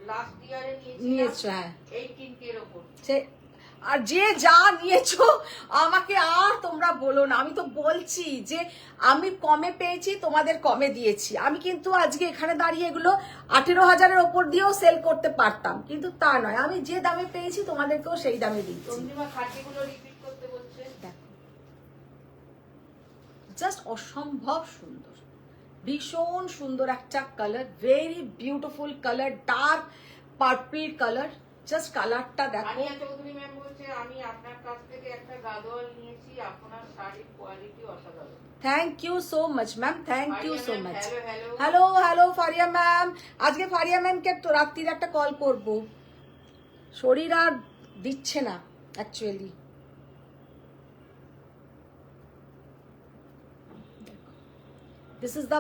লাস্ট ইয়ারে নিয়েছো, হ্যাঁ 18K এর উপর। সে আর যে যা নিয়েছো আমাকে আর তোমরা বলো না, আমি তো বলছি যে আমি কমে পেয়েছি তোমাদের কমে দিয়েছি। আমি কিন্তু আজকে এখানে দাঁড়িয়ে এগুলো 18,000-এর ওপর দিয়েও সেল করতে পারতাম, কিন্তু তা নয়, আমি যে দামে পেয়েছি তোমাদেরকেও সেই দামে দিচ্ছি। চন্দ্রিমা খাট্টিগুলো রিপিট করতে বলছে। দেখো জাস্ট অসম্ভব সুন্দর, ভীষণ সুন্দর একটা colour, very beautiful colour, dark purple colour. Just কালারটা দেখো। আনিয়া চৌধুরী ম্যাম বলছে আমি আপনার কাছ থেকে একটা গাদোয়াল নিয়েছি, আপনার শাড়ির কোয়ালিটি অসাধারণ। Thank you so much ma'am, thank you so Faria much. Ma'am, hello hello hello Faria ma'am, আজকে ফারিয়া ম্যামকে তো রাত্রির একটা কল করব, শরীর আর দিচ্ছে না actually. This is the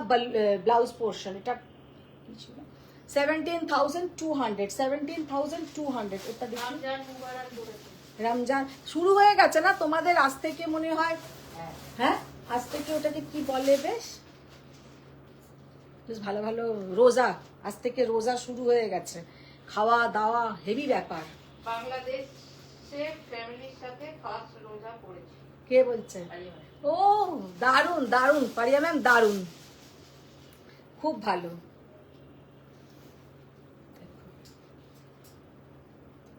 blouse portion, এটা 17,200, 17,200। এটা দেখি রমজান মুবারক বলেছে। রমজান শুরু হয়ে গেছে না তোমাদের আজ থেকে মনে হয়? হ্যাঁ আজ থেকে ওটাকে কি বলে, বেশ বেশ ভালো ভালো রোজা, আজ থেকে রোজা শুরু হয়ে গেছে, খাওয়া দাওয়া হেভি ব্যাপার। বাংলাদেশে ফ্যামিলির সাথে ফার্স্ট রোজা পড়েছি। কে বলছে? ফারিয়া ম্যাম। ও দারুন দারুন পারিয়া ম্যাম, দারুন, খুব ভালো।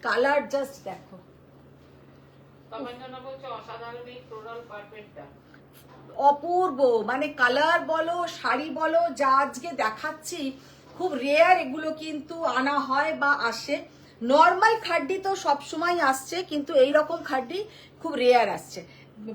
কালার জাস্ট দেখো, কমেন্টনা বলছে অসাধারণ এই ফ্লোরাল কার্পেটটা। অপূর্ব, মানে কালার বলো শাড়ি বলো যা আজকে দেখাচ্ছি খুব রেয়ার, এগুলো কিন্তু আনা হয় বা আসে। নর্মাল খাড্ডি তো সবসময় আসছে, কিন্তু এই রকম খাড্ডি খুব রেয়ার আসছে।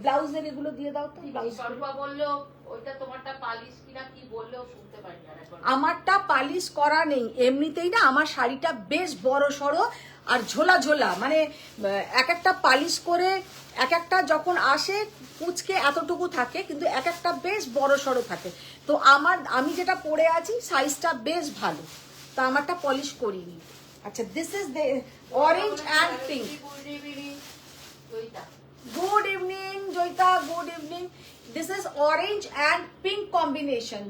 ব্লাউজের এগুলো দিয়ে দাও তো, ব্লাউজ স্বল্পা বললো ওইটা তোমারটা পালিশ কিনা কি বললেও শুনতে পারি না এখন। আমারটা পালিশ করা নেই, এমনিতেই না আমার শাড়িটা বেশ বড় সড়ো আর ঝোলা ঝোলা, মানে এক একটা পালিশ করে এক একটা যখন আসে কুচকে এতটুকু থাকে, কিন্তু এক একটা বেশ বড় সড়ো থাকে। তো আমি যেটা পরে আছি সাইজটা বেশ ভালো, তো আমারটা পলিশ করিনি। আচ্ছা, this is the orange and pink. Good evening Joita, good evening. This is orange and pink combination,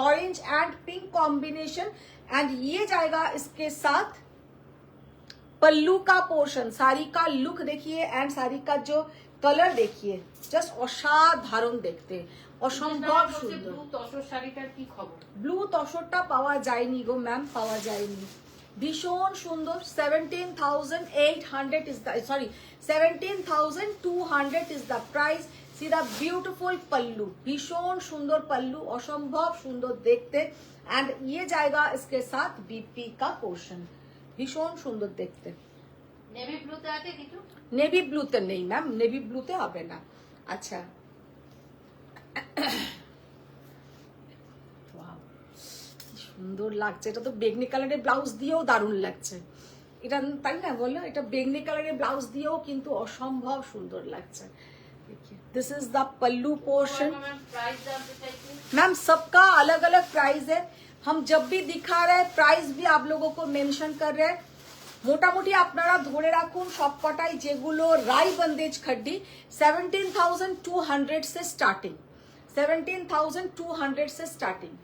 orange and pink combination, and ये जाएगा इसके साथ पल्लू का पोर्शन। साड़ी का लुक देखिए एंड साड़ी का जो कलर देखिए, जस्ट असाधारण देखते, অসম্ভব সুন্দর। ব্লু তসর শাড়িটার কি খবর? ব্লু তসরটা পাওয়া যায়নি গো ম্যাম, পাওয়া যায়নি। ভীষণ সুন্দর। 17,800 is the, sorry, 17,200 is the price. See the beautiful pallu, भीषण सुंदर पल्लू, असंभव सुंदर देखते, एंड ये जाएगा इसके साथ बीपी का पोर्शन, भीषण सुंदर देखते। নেভি ব্লুতে আছে কিছু? নেভি ব্লুতে নেই ম্যাম, নেভি ব্লুতে হবে না। আচ্ছা Wow, কি সুন্দর লাগছে, এটা তো বেগনি কালারের ব্লাউজ দিয়েও দারুণ লাগছে এটা, তাই না বলো? এটা বেগনি কালারের ব্লাউজ দিয়েও কিন্তু অসম্ভব সুন্দর লাগছে। This is the pallu portion. Price জানতে চাইছি। मैम सबका अलग अलग प्राइस है, हम जब भी दिखा रहे हैं प्राइस भी आप लोगों को मेंशन कर रहे हैं। মোটামুটি আপনারা ধরে রাখুন সবকটাই যেগুলো রাই বন্দেজ খড্ডি 17,200 से स्टार्टिंग, 17,200 से स्टार्टिंग।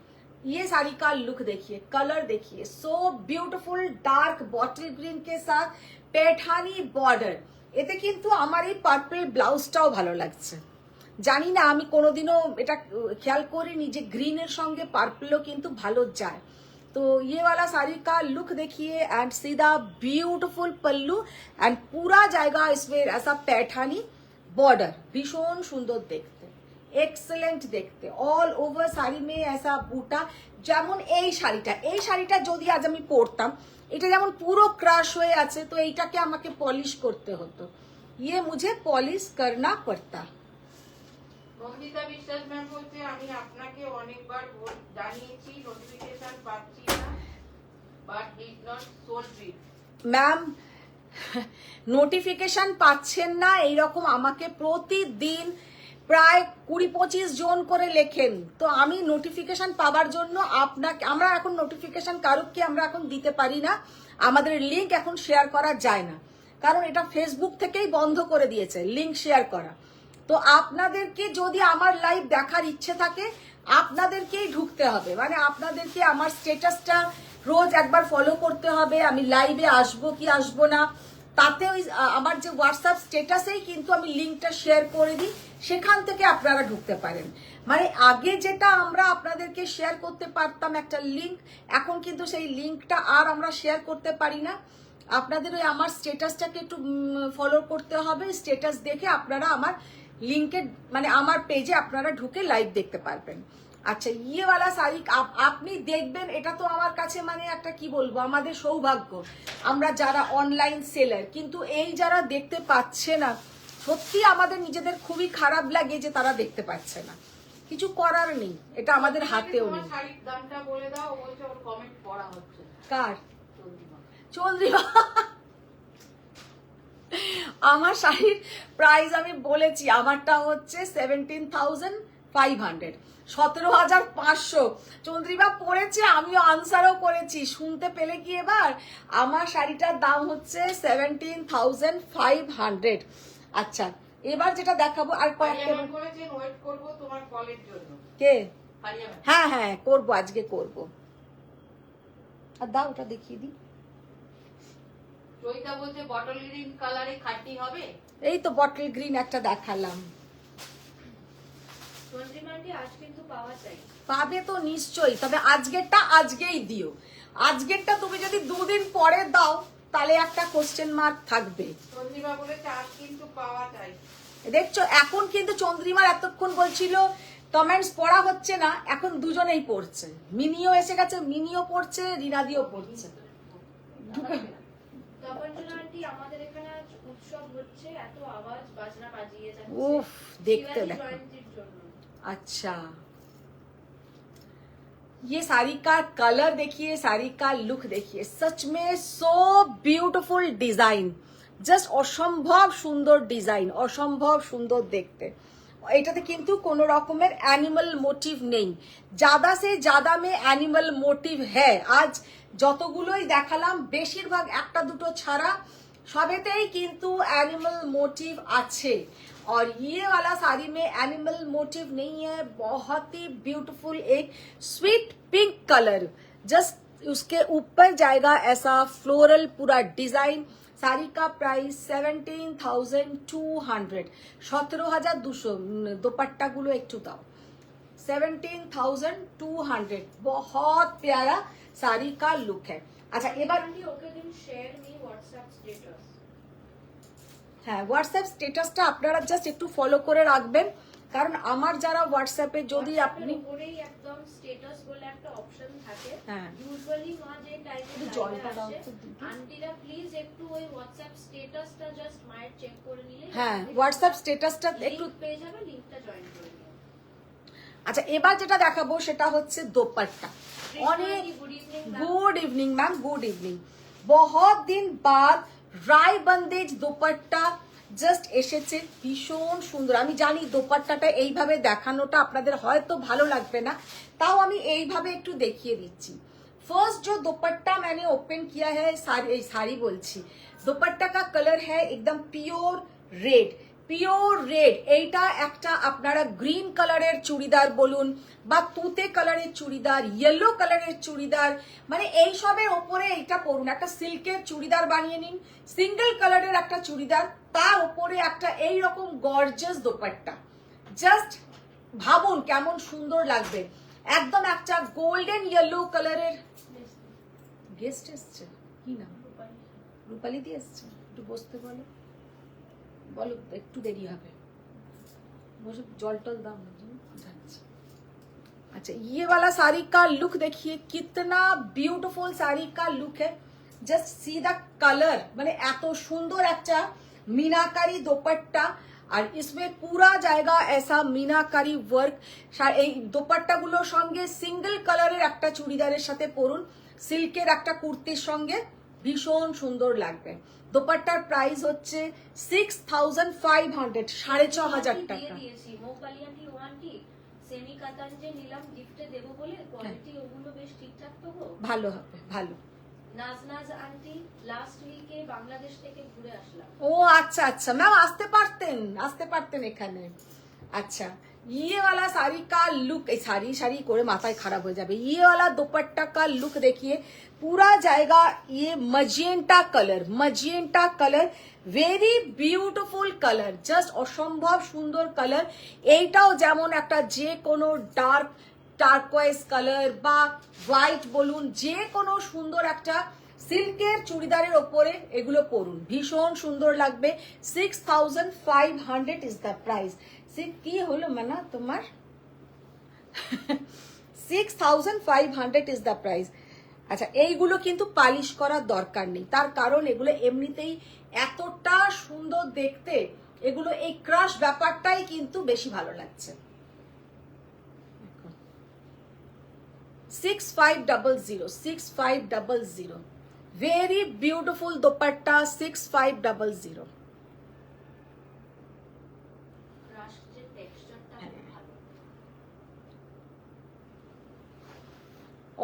ये साड़ी का लुक देखिए, कलर देखिए, so beautiful, dark bottle green के साथ पैठानी बॉर्डर। এতে কিন্তু আমার এই পার্পল ব্লাউজটাও ভালো লাগছে, জানি না আমি কোনোদিনও এটা খেয়াল করিনি যে গ্রিনের সঙ্গে পার্পলও কিন্তু ভালো যায়। तो ये वाला साड़ी का लुक देखिए एंड सीधा ब्यूटीफुल पल्लू, एंड पूरा जाएगा इसमें ऐसा पैठानी बॉर्डर, भीषण सुंदर देखते, एक्सेलेंट देखते, ऑल ओवर শাড়ি में ऐसा বুটা। যেমন এই শাড়িটা যদি আজ আমি পরতাম, এটা যেমন পুরো ক্রাশ হয়ে আছে, তো এইটাকে আমাকে পলিশ করতে হতো, ये मुझे पॉलिश करना पड़ता। নন্দিতা বিশ্বাস ম্যাম বলছে আমি আপনাকে অনেকবার জানিয়েছি নোটিফিকেশন পাচ্ছি না, but did not sold it. Ma'am notification পাচ্ছেন না এইরকম আমাকে প্রতিদিন প্রায় 20-25 জন করে লেখেন, তো আমি নোটিফিকেশন পাওয়ার জন্য আপনাকে, আমরা এখন নোটিফিকেশন কারুকে আমরা এখন দিতে পারি না, আমাদের লিংক এখন শেয়ার করা যায় না, কারণ এটা ফেসবুক থেকেই বন্ধ করে দিয়েছে লিংক শেয়ার করা। তো আপনাদেরকে যদি আমার লাইভ দেখার ইচ্ছে থাকে আপনাদেরকেই ঢুকতে হবে, মানে আপনাদেরকে আমার স্ট্যাটাসটা রোজ একবার ফলো করতে হবে, আমি লাইভে আসবো কি আসবো না, তাতে ওই আমার যে হোয়াটসঅ্যাপ স্ট্যাটাসেই কিন্তু আমি লিঙ্কটা শেয়ার করে দিই, সেখান থেকে আপনারা ঢুকতে পারেন। মানে আগে যেটা আমরা আপনাদেরকে শেয়ার করতে পারতাম একটা লিঙ্ক, এখন কিন্তু সেই লিঙ্কটা আর আমরা শেয়ার করতে পারি না। আপনাদের ওই আমার স্ট্যাটাসটাকে একটু ফলো করতে হবে, স্ট্যাটাস দেখে আপনারা আমার লিঙ্কে মানে আমার পেজে আপনারা ঢুকে লাইভ দেখতে পারবেন। আচ্ছা ইয়ে वाला শাড়ি আপনি দেখবেন, এটা তো আমার কাছে মানে একটা কি বলবো, আমাদের সৌভাগ্য আমরা যারা অনলাইন সেলার, কিন্তু এই যারা দেখতে পাচ্ছে না, সত্যি আমাদের নিজেদের খুবই খারাপ লাগে যে তারা দেখতে পাচ্ছে না। কিছু করার নেই, এটা আমাদের হাতেও তোমার নেই। শাড়ির দামটা বলে দাও, ও বলছে ওর কমেন্ট পড়া হচ্ছে না। কার? চন্দ্রিমা। চন্দ্রিমা আমার শাড়ির প্রাইস আমি বলেছি, আমারটা হচ্ছে 17,500, 17,500। চন্দ্রিমা পড়েছে, আমিও আনসারও করেছি, শুনতে পেলে কি এবার? আমার শাড়িটার দাম হচ্ছে 17,500। আচ্ছা এবার যেটা দেখাবো, আর কয়েকটা ফারিয়া ম্যাম বলেছেন ওয়েট করব তোমার কলের জন্য। কে? ফারিয়া ম্যাম। হ্যাঁ হ্যাঁ করবো, আজকে করবো। আর দাও ওটা দেখিয়ে দিই। জয়িতা বলছে বটল গ্রিন কালারে খাটি হবে। এই তো বটল গ্রিন একটা দেখালাম। চন্দ্রিমাটি আজ কিন্তু পাওয়া যায়। পাবে তো নিশ্চয়ই, তবে আজকেরটা আজকেই দিও। আজকেরটা তুমি যদি দুদিন পরে দাও তাহলে একটা কোশ্চেন মার্ক থাকবে। চন্দ্রিমা বলেছে আজ কিন্তু পাওয়া যায়। দেখছো এখন কিন্তু চন্দ্রিমার এতক্ষণ বলছিল কমেন্টস পড়া হচ্ছে না, এখন দুজনেই পড়ছে। মিনিও এসে গেছে, মিনিও পড়ছে, রিনাদিও পড়ছে। তপঞ্জনা আন্টি আমাদের এখানে আজ উৎসব হচ্ছে, এত আওয়াজ বাজনা বাজিয়ে যাচ্ছে। উফ দেখতে শিবাজি দেখো। জয়ন্তীর জন্য। अच्छा ये साड़ी का कलर देखिए, साड़ी का लुक देखिए, सच में सो ब्यूटीफुल डिजाइन, জাস্ট অসম্ভব সুন্দর ডিজাইন, অসম্ভব সুন্দর দেখতে। এটাতে কিন্তু কোনো রকমের অ্যানিমাল মোটিভ নেই, জাদা সে জাদা মে অ্যানিমাল মোটিভ হ্যাঁ। আজ যতগুলোই দেখালাম বেশিরভাগ একটা দুটো ছাড়া সবেতেই কিন্তু एनिमल मोटिव अच्छे। और ये वाला साड़ी में एनिमल मोटिव नहीं है, बहुत ही ब्यूटीफुल एक स्वीट पिंक कलर, जस्ट उसके ऊपर जाएगा ऐसा फ्लोरल पूरा डिजाइन। साड़ी का प्राइस 17,200, 17,200। दुपट्टा गुलो एकटू दाओ, 17,200। बहुत प्यारा साड़ी का लुक है। আচ্ছা এবার আন্টি ওকে দিন শেয়ার মি হোয়াটসঅ্যাপ স্ট্যাটাস। হ্যাঁ হোয়াটসঅ্যাপ স্ট্যাটাসটা আপনারা জাস্ট একটু ফলো করে রাখবেন, কারণ আমার যারা হোয়াটসঅ্যাপে যদি আপনি উপরেই একদম স্ট্যাটাস বলে একটা অপশন থাকে। হ্যাঁ। ইউজুয়ালি মা যে টাইমে জলটা দাও তো দিদি। আন্টিরা প্লিজ একটু ওই হোয়াটসঅ্যাপ স্ট্যাটাসটা জাস্ট মায়ের চেক করে নিলে হ্যাঁ হোয়াটসঅ্যাপ স্ট্যাটাসটা একটু। লিংক পেয়ে যাবে, লিংকটা জয়েন করে নিও। আচ্ছা এবার যেটা দেখাবো সেটা হচ্ছে দোপাট্টা। অনেক good evening. Good evening ma'am, good evening. बहुत दिन बाद রায় বন্দেজ দোপাট্টা জাস্ট এসেছে, ভীষণ সুন্দর। আমি জানি দোপাট্টাটা এইভাবে দেখানোটা আপনাদের হয়তো ভালো লাগবে না, তাও আমি এইভাবে একটু দেখিয়ে দিচ্ছি। फर्स्ट जो दुपट्टा मैंने ओपन किया है, साड़ी बोलছি, दुपट्टा का कलर है एकदम प्योर रेड, পিওর রেড। এইটা একটা আপনারা গ্রিন কালারের চুড়িদার বলুন বা তুতে কালারের চুড়িদার, ইয়েলো কালারের চুড়িদার, মানে এই সবের ওপরে এইটা পরুন। একটা সিল্কের চুড়িদার বানিয়ে নিন, সিঙ্গেল কালারের একটা চুড়িদার, তার ওপরে একটা এই রকম গর্জিয়াস দোপাট্টা, জাস্ট ভাবুন কেমন সুন্দর লাগবে। একদম একটা গোল্ডেন ইয়েলো কালারের। গেস্ট এসছে, কি নাম? রূপালি দিয়ে এসছে, একটু বসতে বলো, বলো একটু দেরি হবে, বসে জল টল দাও না যাচ্ছে। अच्छा ये वाला साड़ी का लुक देखिए, कितना ब्यूटीफुल साड़ी का लुक है। जस्ट सी द कलर, মানে এত সুন্দর একটা মিনাকারি দোপাট্টা, আর इसमें पूरा जाएगा ऐसा মিনাকারি ওয়ার্ক। এই দোপাট্টাগুলোর সঙ্গে সিঙ্গেল কালারের একটা চুড়িদারের সাথে পরুন, সিল্কের একটা কুর্তির সঙ্গে ভীষণ সুন্দর লাগবে। দোপাট্টার প্রাইস হচ্ছে 6,500, 6,500 টাকা। দিয়েছি মৌপালি আন্টি ও আন্টি সেমি কাতান যে নিলাম গিফটে দেবো বলে, কোয়ালিটি ওগুলো বেশ ঠিকঠাক তো গো? ভালো হবে, ভালো। নাজনাজ আন্টি লাস্ট উইকে বাংলাদেশ থেকে ঘুরে আসলাম। ও আচ্ছা আচ্ছা ম্যাম, আসতে পারতেন এখানে। अच्छा ये वाला साड़ी का लुक, साड़ी করে মাথায় খারাপ হয়ে যাবে। ये वाला दुपट्टा का लुक देखिए, पूरा जाएगा ये magenta colour, very beautiful colour, just অসম্ভব সুন্দর কালার। এইটাও যেমন একটা যে কোনো ডার্ক টার্কোয়েজ কালার বা হোয়াইট বলুন, যে কোনো সুন্দর একটা সিল্কের চুড়িদারের ওপরে এগুলো পরুন, ভীষণ সুন্দর লাগবে। 6,500 ইজ দ্য প্রাইস। কি হলো মানা তোমার? 6,500 ইজ দ্য প্রাইস। আচ্ছা, এইগুলো কিন্তু পালিশ করার দরকার নেই, তার কারণ এগুলো এমনিতেই এতটা সুন্দর দেখতে, এগুলো এই ক্রাশ ব্যাপারটাই কিন্তু বেশি ভালো লাগছে। 6500, 6500, ভেরি বিউটিফুল দোপাট্টা, 6500। ক্রাশ যে টেক্সচারটা ভালো।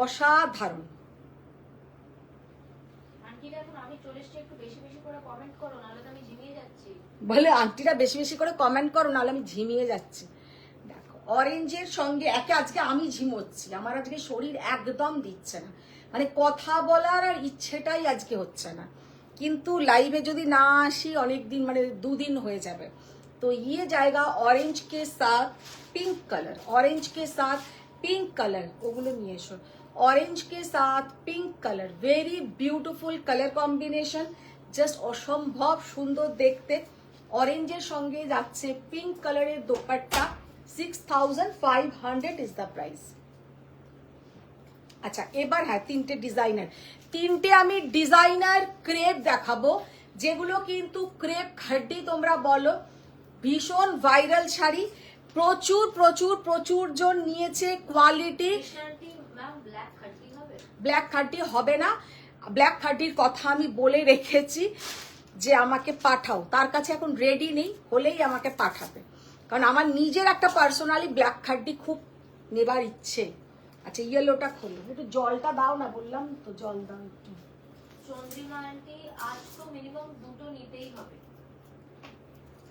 অসাধারণ। আন্টিরা এখন আমি চলে এসেছি, একটু বেশি বেশি করে কমেন্ট করো, নাহলে তো আমি ঝিমিয়ে যাচ্ছি। বলে আন্টিরা বেশি বেশি করে কমেন্ট করো, নাহলে আমি ঝিমিয়ে যাচ্ছি। দেখো, অরেঞ্জের সঙ্গে আজকে আমি ঝিমোচ্ছি, আমার আজকে শরীর একদম দিচ্ছে না, মানে কথা বলার আর ইচ্ছেটাই আজকে হচ্ছে না। কিন্তু লাইভে যদি না আসি অনেক দিন, মানে 2 दिन হয়ে যাবে। তো ये जाएगा ऑरेंज के साथ पिंक कलर, ऑरेंज के साथ पिंक कलर, ওগুলো নিয়ে এসো। ऑरेंज के साथ pink colour, very beautiful colour combination, just অসম্ভব সুন্দর দেখতে। অরেঞ্জের সঙ্গে যাচ্ছে পিঙ্ক কালারের দোপাট্টা, 6500 ইজ দ্য প্রাইস। আচ্ছা, এবার হ্যাঁ, 3টে ডিজাইনার, 3টে আমি ডিজাইনার ক্রেপ দেখাবো, যেগুলো কিন্তু ক্রেপ খাড্ডি তোমরা বলো, ভীষণ ভাইরাল শাড়ি, প্রচুর প্রচুর প্রচুর জন নিয়েছে, কোয়ালিটি। কৃষ্ণান্টি ম্যাম, ব্ল্যাক খাড্ডি হবে? ব্ল্যাক খাড্ডি হবে না, ব্ল্যাক খাড্ডির কথা আমি বলে রেখেছি যে আমাকে পাঠাও, তার কাছে এখন রেডি নেই, হলেই আমাকে পাঠাবে, কারণ আমার নিজের একটা পার্সোনালি ব্ল্যাক খাড্ডি খুব নেবার ইচ্ছে। আচ্ছা, ইয়েলোটা খোলো, একটু জলটা দাও না, বললাম তো জল দাও একটু। চন্দ্রিমা আন্টি, আজ তো মিনিমাম 2টো নিতেই হবে,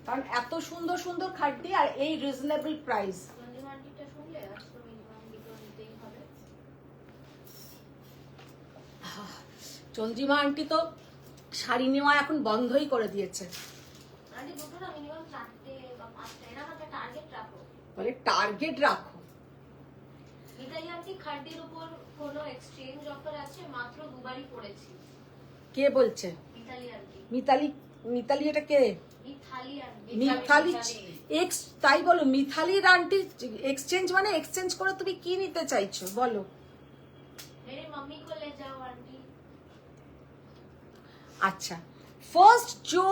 কারণ এত সুন্দর সুন্দর খাড্ডি আর এই রিজনেবল প্রাইস। চন্দ্রিমা আন্টিটা শুনলে আজ তো মিনিমাম 2টো নিতেই হবে। চন্দ্রিমা আন্টি তো শাড়ি নেওয়া এখন বন্ধই করে দিয়েছে, আন্টি 2টো না, মিনিমাম 4টে বা 5টে, এরকম একটা টার্গেট রাখো। বলে টার্গেট রাখো। মিতালি আন্টি, খাড্ডির উপর কোনো এক্সচেঞ্জ অফার আছে? মাত্র 2বারই পড়েছি। কে বলছে? মিতালি আন্টি। মিতালি? মিতালি এটা কে? মিথালি আন্টি। মিথালি এক্স, তাই বলো? মিথালির আন্টি এক্সচেঞ্জ মানে এক্সচেঞ্জ করে তুমি কি নিতে চাইছো বলো? मेरे मम्मी को ले जाओ आंटी। अच्छा, फर्स्ट जो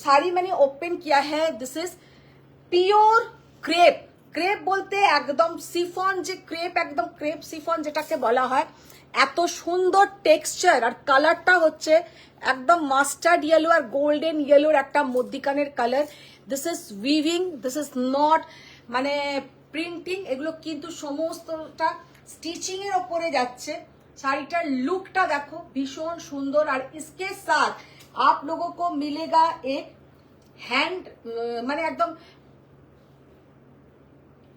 साड़ी मैंने ओपन किया है, this is pure crepe. Crepe বলতে একদম সিফন, যে ক্রেপ, একদম ক্রেপ সিফন যেটাকে বলা হয়, এত সুন্দর টেক্সচার, আর কালারটা হচ্ছে একদম মাস্টার্ড ইয়েলো আর গোল্ডেন ইয়েলোর একটা মধ্যিখানের colour. This is weaving, this is not মানে প্রিন্টিং, এগুলো কিন্তু সমস্তটা স্টিচিং এর ওপরে যাচ্ছে। শাড়িটার লুকটা দেখো, ভীষণ সুন্দর। আর इसके साथ आप लोगों को मिलेगा एक हैंड, মানে একদম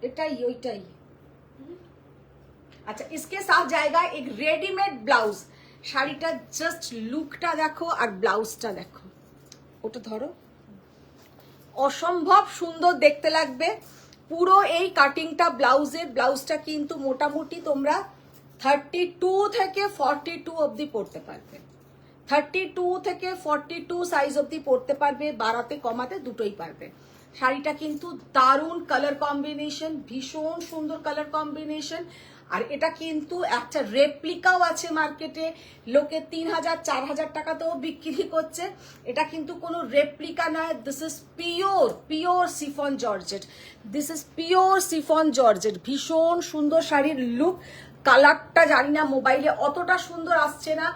এটাই ওইটাই। আচ্ছা, इसके साथ जाएगा एक रेडीमेड ब्लाउज। শাড়িটার জাস্ট লুকটা দেখো আর ব্লাউজটা দেখো, ওটা ধরো, অসম্ভব সুন্দর দেখতে লাগবে। পুরো এই কাটিংটা ব্লাউজের, ব্লাউজটা কিন্তু মোটামুটি তোমরা 32 থেকে 42 অবধি পড়তে পারবে, 32 থেকে 42 সাইজ অবধি পড়তে পারবে, বাড়াতে কমাতে দুটোই পারবে। শাড়িটা কিন্তু দারুণ কালার কম্বিনেশন, ভীষণ সুন্দর কালার কম্বিনেশন। আর এটা কিন্তু একটা রেপ্লিকাও আছে মার্কেটে, লোকে 3000-4000 টাকাতেও বিক্রি করছে। এটা কিন্তু কোনো রেপ্লিকা নয়, this is pure pure chiffon georgette, this is pure chiffon georgette. ভীষণ সুন্দর শাড়ির লুক, কালারটা জানি না মোবাইলে অতটা সুন্দর আসছে না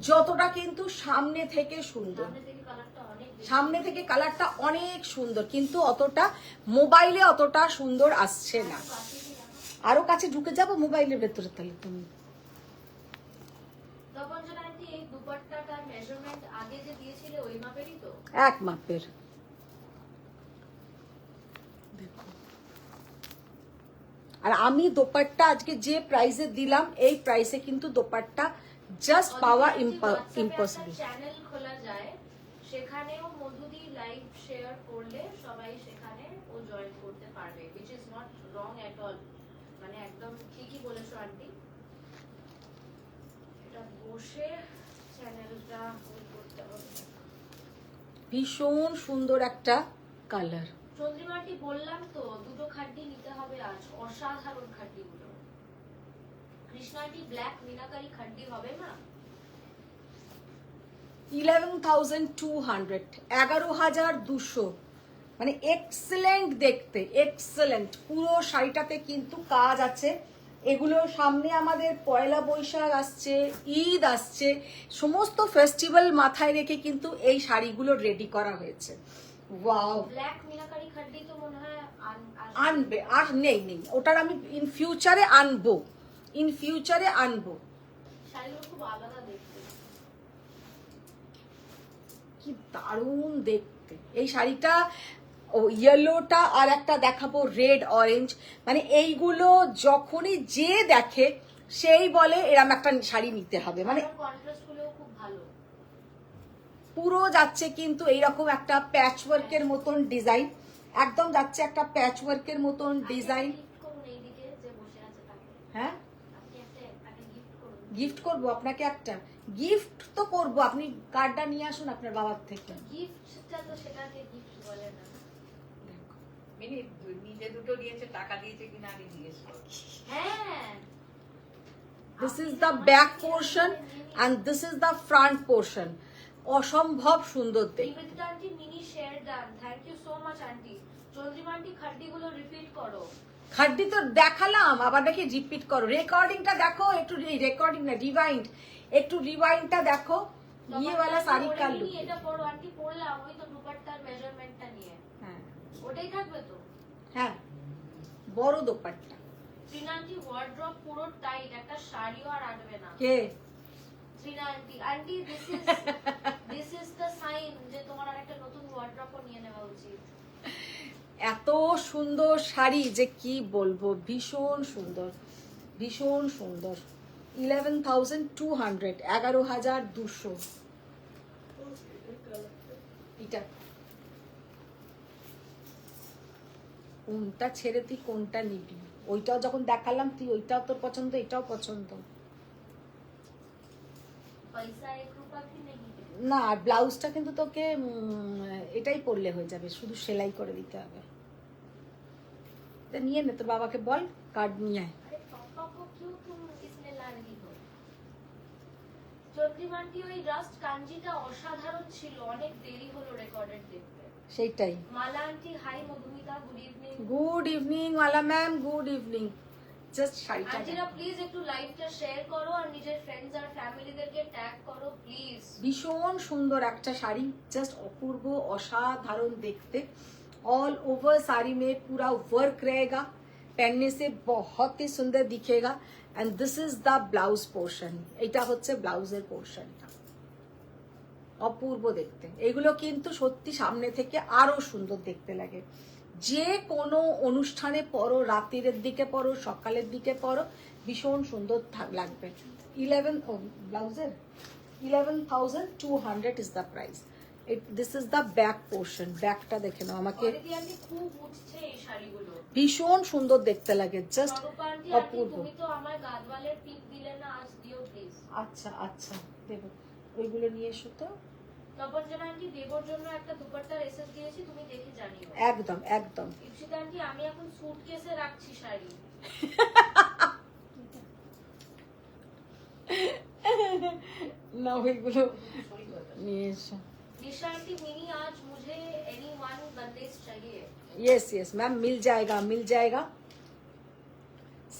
যতটা কিন্তু সামনে থেকে সুন্দর, সামনে থেকে কালারটা অনেক সুন্দর, কিন্তু অতটা মোবাইলে অতটা সুন্দর আসছে না। আরো কাছে ঢুকে যাবো মোবাইলের ভেতরে, তাহলে তুমি তপঞ্জনা আন্টি, এই দুপাট্টাটার মেজারমেন্ট আগে যে দিয়েছিলে ওই মাপেরই তো? এক মাপের। দেখো, আর আমি দোপাট্টা আজকে যে প্রাইসে দিলাম, এই প্রাইসে কিন্তু দোপাট্টা জাস্ট পাওয়া ইম্পসিবল। চ্যানেল খোলা যায়, সেখানেও মধুদি লাইভ শেয়ার করলে সবাই সেখানে ও জয়েন করতে পারবে, which is not wrong at all, মানে একদম ঠিকই বলেছো আন্টি। এটা বসে চ্যানেলটা করতে হবে। ভীষণ সুন্দর একটা কালার। চন্দ্রিমাটি বললাম তো দুটো খাড্ডি নিতে হবে আজ, অসাধারণ খাড্ডিগুলো। কৃষ্ণাটি ব্ল্যাক মিনাকারি খাড্ডি হবে না? 11,200, 11,200, মানে এক্সেলেন্ট দেখতে, এক্সেলেন্ট। পুরো শাড়িটাতে কিন্তু কাজ আছে। এগুলো সামনে আমাদের পয়লা বৈশাখ আসছে, ঈদ আসছে, সমস্ত ফেস্টিভ্যাল মাথায় রেখে কিন্তু এই শাড়িগুলো রেডি করা হয়েছে। ওয়াও, ব্ল্যাক মিনাকারি খাড্ডি তো মনে হয় আনবে, আর নেই নেই, ওটার আমি ইন ফিউচারে আনবো, ইন ফিউচারে আনবো। শাড়িগুলো খুব আলাদা দেখতে। কি দারুণ দেখতে এই শাড়িটা। ও ইয়েলোটা আর একটা দেখাবো রেড অরেঞ্জ, মানে এইগুলো যখনই যে দেখে সেই বলে এরম একটা শাড়ি নিতে হবে। মানে কন্ট্রাস্ট গুলোও খুব ভালো। পুরো যাচ্ছে কিন্তু এইরকম একটা প্যাচ ওয়ার্কের মতন ডিজাইন, একদম যাচ্ছে একটা প্যাচ ওয়ার্কের মতন ডিজাইন। গিফট করুন এইদিকে যে বসে আছে তাকে। হ্যাঁ, আপনি একটা গিফট করুন। গিফট করবো আপনাকে একটা, গিফট তো করবো, আপনি কার্ডটা নিয়ে আসুন আপনার বাবার থেকে। গিফটটা তো সেটাকে গিফট বলে না। মিনি নিজে দুটো দিয়েছে, টাকা দিয়েছে কিনা আগে জিজ্ঞেস করো। হ্যাঁ, this is the back portion and this is the front portion. অসম্ভব সুন্দর দেখতে। নিবেদিতা আন্টি মিনি share done, thank you so much aunty. Chandrima aunty খাড্ডিগুলো রিপিট করো। খাড্ডি তো দেখালাম, আবার দেখি রিপিট করো। রেকর্ডিংটা দেখো একটু, রেকর্ডিং না রিওয়াইন্ড, একটু রিওয়াইন্ডটা দেখো। ये वाला साड़ी का लुक। এটা পরো আন্টি, পরলাম ওই তো দুপাট্টার মেজারমেন্টটা নিয়ে। হ্যাঁ ওটাই থাকবে তো? হ্যাঁ, বড় দোপাট্টা। শ্রীনা আন্টি ওয়ার্ড্রপ পুরো টাইট, একটা শাড়িও আর আটবে না। কে? Shrina aunty, aunty this is the sign যে তোমার আর একটা নতুন ওয়ার্ড্রপও নিয়ে নেওয়া উচিত। এত সুন্দর শাড়ি যে কি বলবো, ভীষণ সুন্দর, ভীষণ সুন্দর। 11,200, 11,200। এটা কোনটা ছেড়ে তুই কোনটা নিবি? ওইটাও যখন দেখালাম তুই ওইটাও তোর পছন্দ, এটাও পছন্দ পয়সা 1 রুপা কি নেই? না। আর ব্লাউজটা কিন্তু তোকে এটাই পরলে হয়ে যাবে, শুধু সেলাই করে দিতে হবে। তা নিয়ে নে, তোর বাবাকে বল কার্ড নিয়ে আয়। अरे पापा को क्यों तुम इसमें ला रही हो? চন্দ্রিমা আন্টি ওই জাস্ট কাঞ্জিটা অসাধারণ ছিল, অনেক দেরি হলো রেকর্ডেড দেখতে। সেইটাই। Mala aunty hi, Madhumita good evening. Good evening Mala ma'am, good evening. Just শাড়িটা আন্টিরা প্লিজ একটু লাইভটা শেয়ার করো আর নিজের ফ্রেন্ডস আর ফ্যামিলিদেরকে ট্যাগ করো প্লিজ। ভীষণ সুন্দর একটা শাড়ি, জাস্ট অপূর্ব অসাধারণ দেখতে। ऑल ओवर साड़ी में पूरा वर्क रहेगा, पहनने से बहुत ही सुंदर दिखेगा। And this is the blouse portion, এটা হচ্ছে ব্লাউজের পোর্শনটা। অপূর্ব দেখতে, এগুলো কিন্তু সত্যি সামনে থেকে আরো সুন্দর দেখতে লাগে। যে কোনো অনুষ্ঠানে পরো, রাতের দিকে পরো, সকালের দিকে পরো, ভীষণ সুন্দর লাগবে। 11,200 is the price. This is the back portion. ব্যাকটা দেখে নাও আমাকে, অদিতি আন্টি খুব উঠছে এই শাড়িগুলো, ভীষণ সুন্দর দেখতে লাগে, জাস্ট স্বরূপা আন্টি, আন্টি অপূর্ব। তুমি তো আমার গাদওয়ালের পিক দিলে না, আজ দিও প্লিজ। আচ্ছা আচ্ছা, দেবো। ওইগুলো নিয়ে এসো তো। তপঞ্জনা আন্টি দেবর জন্য একটা দুপাট্টার এসএস দিয়েছি, তুমি দেখে জানিও। একদম একদম। ইপসিতা আন্টি আমি এখন সুটকেসে রাখছি শাড়ি। না ওইগুলো নিয়ে এসো। निशा आंटी मिनी आज मुझे एनीवन बंदिश चाहिए। यस यस मैम, मिल जाएगा मिल जाएगा,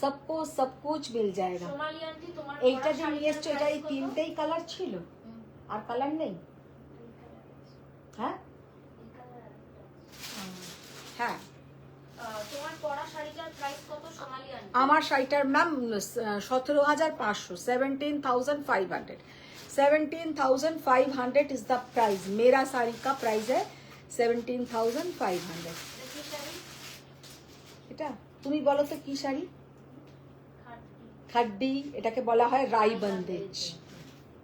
सबको सब कुछ मिल जाएगा। সোমালি আন্টি তোমার এইটা যে নিয়ে এসছো, এটা এই তিনটেই কালার ছিল, আর কালার নেই? হ্যাঁ হ্যাঁ। তোমার পরা শাড়িটার প্রাইস কত সোমালি আন্টি? আমার শাড়িটার ম্যাম 17,500, 17,500, 17,500 इज द प्राइस। मेरा साड़ी का प्राइस है 17,500। দেখি শাড়ি এটা তুমি বলো তো কি শাড়ি? খাট্টি। খাড্ডি, এটাকে বলা হয় রাই বন্দেজ।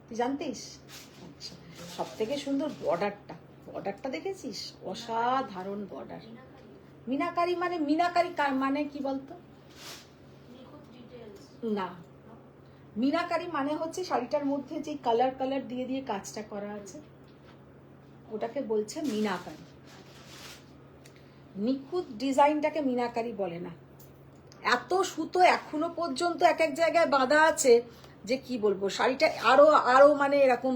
তুই জানতিস? আচ্ছা, সব থেকে সুন্দর বর্ডারটা, বর্ডারটা দেখেছিস? অসাধারণ বর্ডার। মিনাকারি, মিনাকারি মানে, মিনাকারি মানে কি বলতো? নিখুঁত ডিটেইলস না, মিনাকারি মানে হচ্ছে শাড়িটার মধ্যে যে কালার কালার দিয়ে দিয়ে কাজটা করা আছে, ওটাকে বলছে মিনাকারি। নিখুঁত ডিজাইনটাকে মিনাকারি বলে না। এত সুতো এখনো পর্যন্ত এক এক জায়গায় বাঁধা আছে যে কি বলবো, শাড়িটা আরো আরো মানে এরকম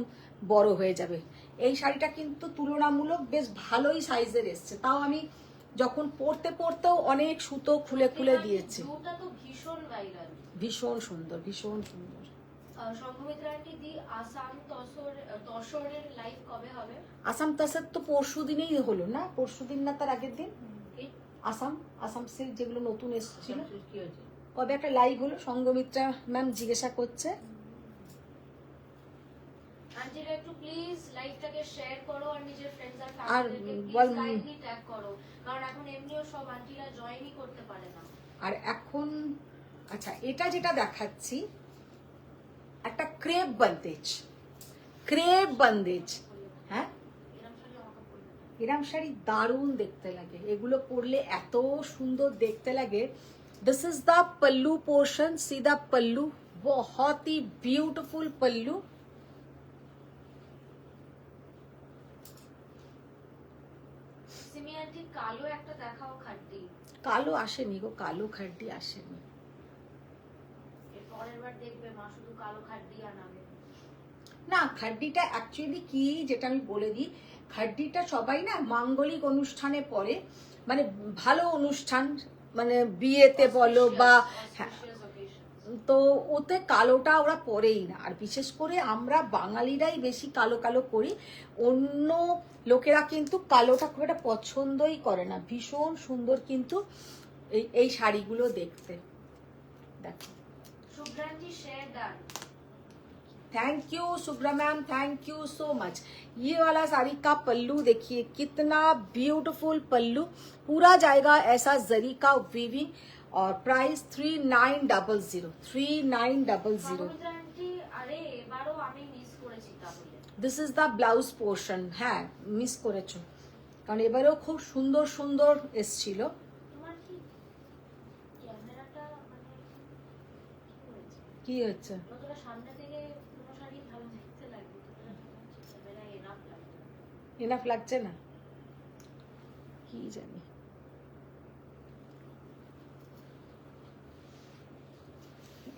বড় হয়ে যাবে। এই শাড়িটা কিন্তু তুলনামূলক বেশ ভালোই সাইজের এসছে, তাও আমি যখন পরতে পরতেও অনেক সুতো খুলে খুলে দিয়েছে। ব্লুটা তো ভীষণ ভাইরাল, ভীষণ সুন্দর, ভীষণ সুন্দর। সংঘমিত্রা আন্টি দি আসাম তসরের লাইভ কবে হবে? আসাম তাসের তো পরশু দিনেই হলো না, পরশু দিন না তার আগের দিন। কি? আসাম সিল্ক যেগুলো নতুন এসেছিল, কি হয়েছে? কবে একটা লাইভ হলো? সংঘমিত্রা ম্যাম জিজ্ঞাসা করছে। আন্টিরা একটু প্লিজ লাইভটাকে শেয়ার করো আর নিজের ফ্রেন্ডস আর আর ফ্যামিলিদেরকে বল, প্লিজ কাইন্ডলি ট্যাগ করো, কারণ এখন এমনিও সব আন্টিরা জয়েনই করতে পারে না। আর এখন আচ্ছা, এটা যেটা দেখাচ্ছি একটা ক্রেপ বন্দেজ, ক্রেপ বন্দেজ। হ্যাঁ, এরকম শাড়ি আমাকে পরতে হবে। এরম শাড়ি দারুণ দেখতে লাগে, এগুলো পরলে এত সুন্দর দেখতে লাগে। This is the pallu portion, see the pallu, बहुत ही ब्यूटीफुल पल्लू। সিমি আন্টি কালো একটা দেখাও খাড্ডি, কালো আসেনি গো, কালো খাড্ডি আসেনি। এর পরের বার দেখবে মা শুধু কালো খাড্ডি আনাবে। না, খাড্ডিটা অ্যাকচুয়ালি কি, যেটা আমি বলে দিই, খাড্ডিটা সবাই না মাঙ্গলিক অনুষ্ঠানে পরে, মানে ভালো অনুষ্ঠান, মানে বিয়েতে বলো বা হ্যাঁ, Auspicious occasions। তো ওতে কালোটা ওরা পরেই না। আর বিশেষ করে আমরা বাঙালিরাই বেশি কালো কালো করি, অন্য লোকেরা কিন্তু কালোটা খুব একটা পছন্দই করে না। ভীষণ সুন্দর কিন্তু এই শাড়িগুলো দেখতে। দেখো, Shubhranti share done. Thank you Shubhra ma'am, thank you so much. ये वाला साड़ी का पल्लू देखिए, कितना ब्यूटीफुल पल्लू, पूरा जाएगा ऐसा जरी का वीविंग। और प्राइस 3900, 3900। সংঘমিত্রা আন্টি, আরে এবারও আমি মিস করেছি তাহলে। This is the blouse portion. হ্যাঁ, মিস করেছো, কারণ এবারেও খুব সুন্দর সুন্দর এসছিল। তোমার কি ক্যামেরাটা মানে কি হয়েছে? কি হচ্ছে? যতটা সামনে থেকে কোনো শাড়ি ভালো দেখতে লাগবে, ততটা ক্যামেরা এনাফ লাগবে। এনাফ লাগছে না, কি জানি।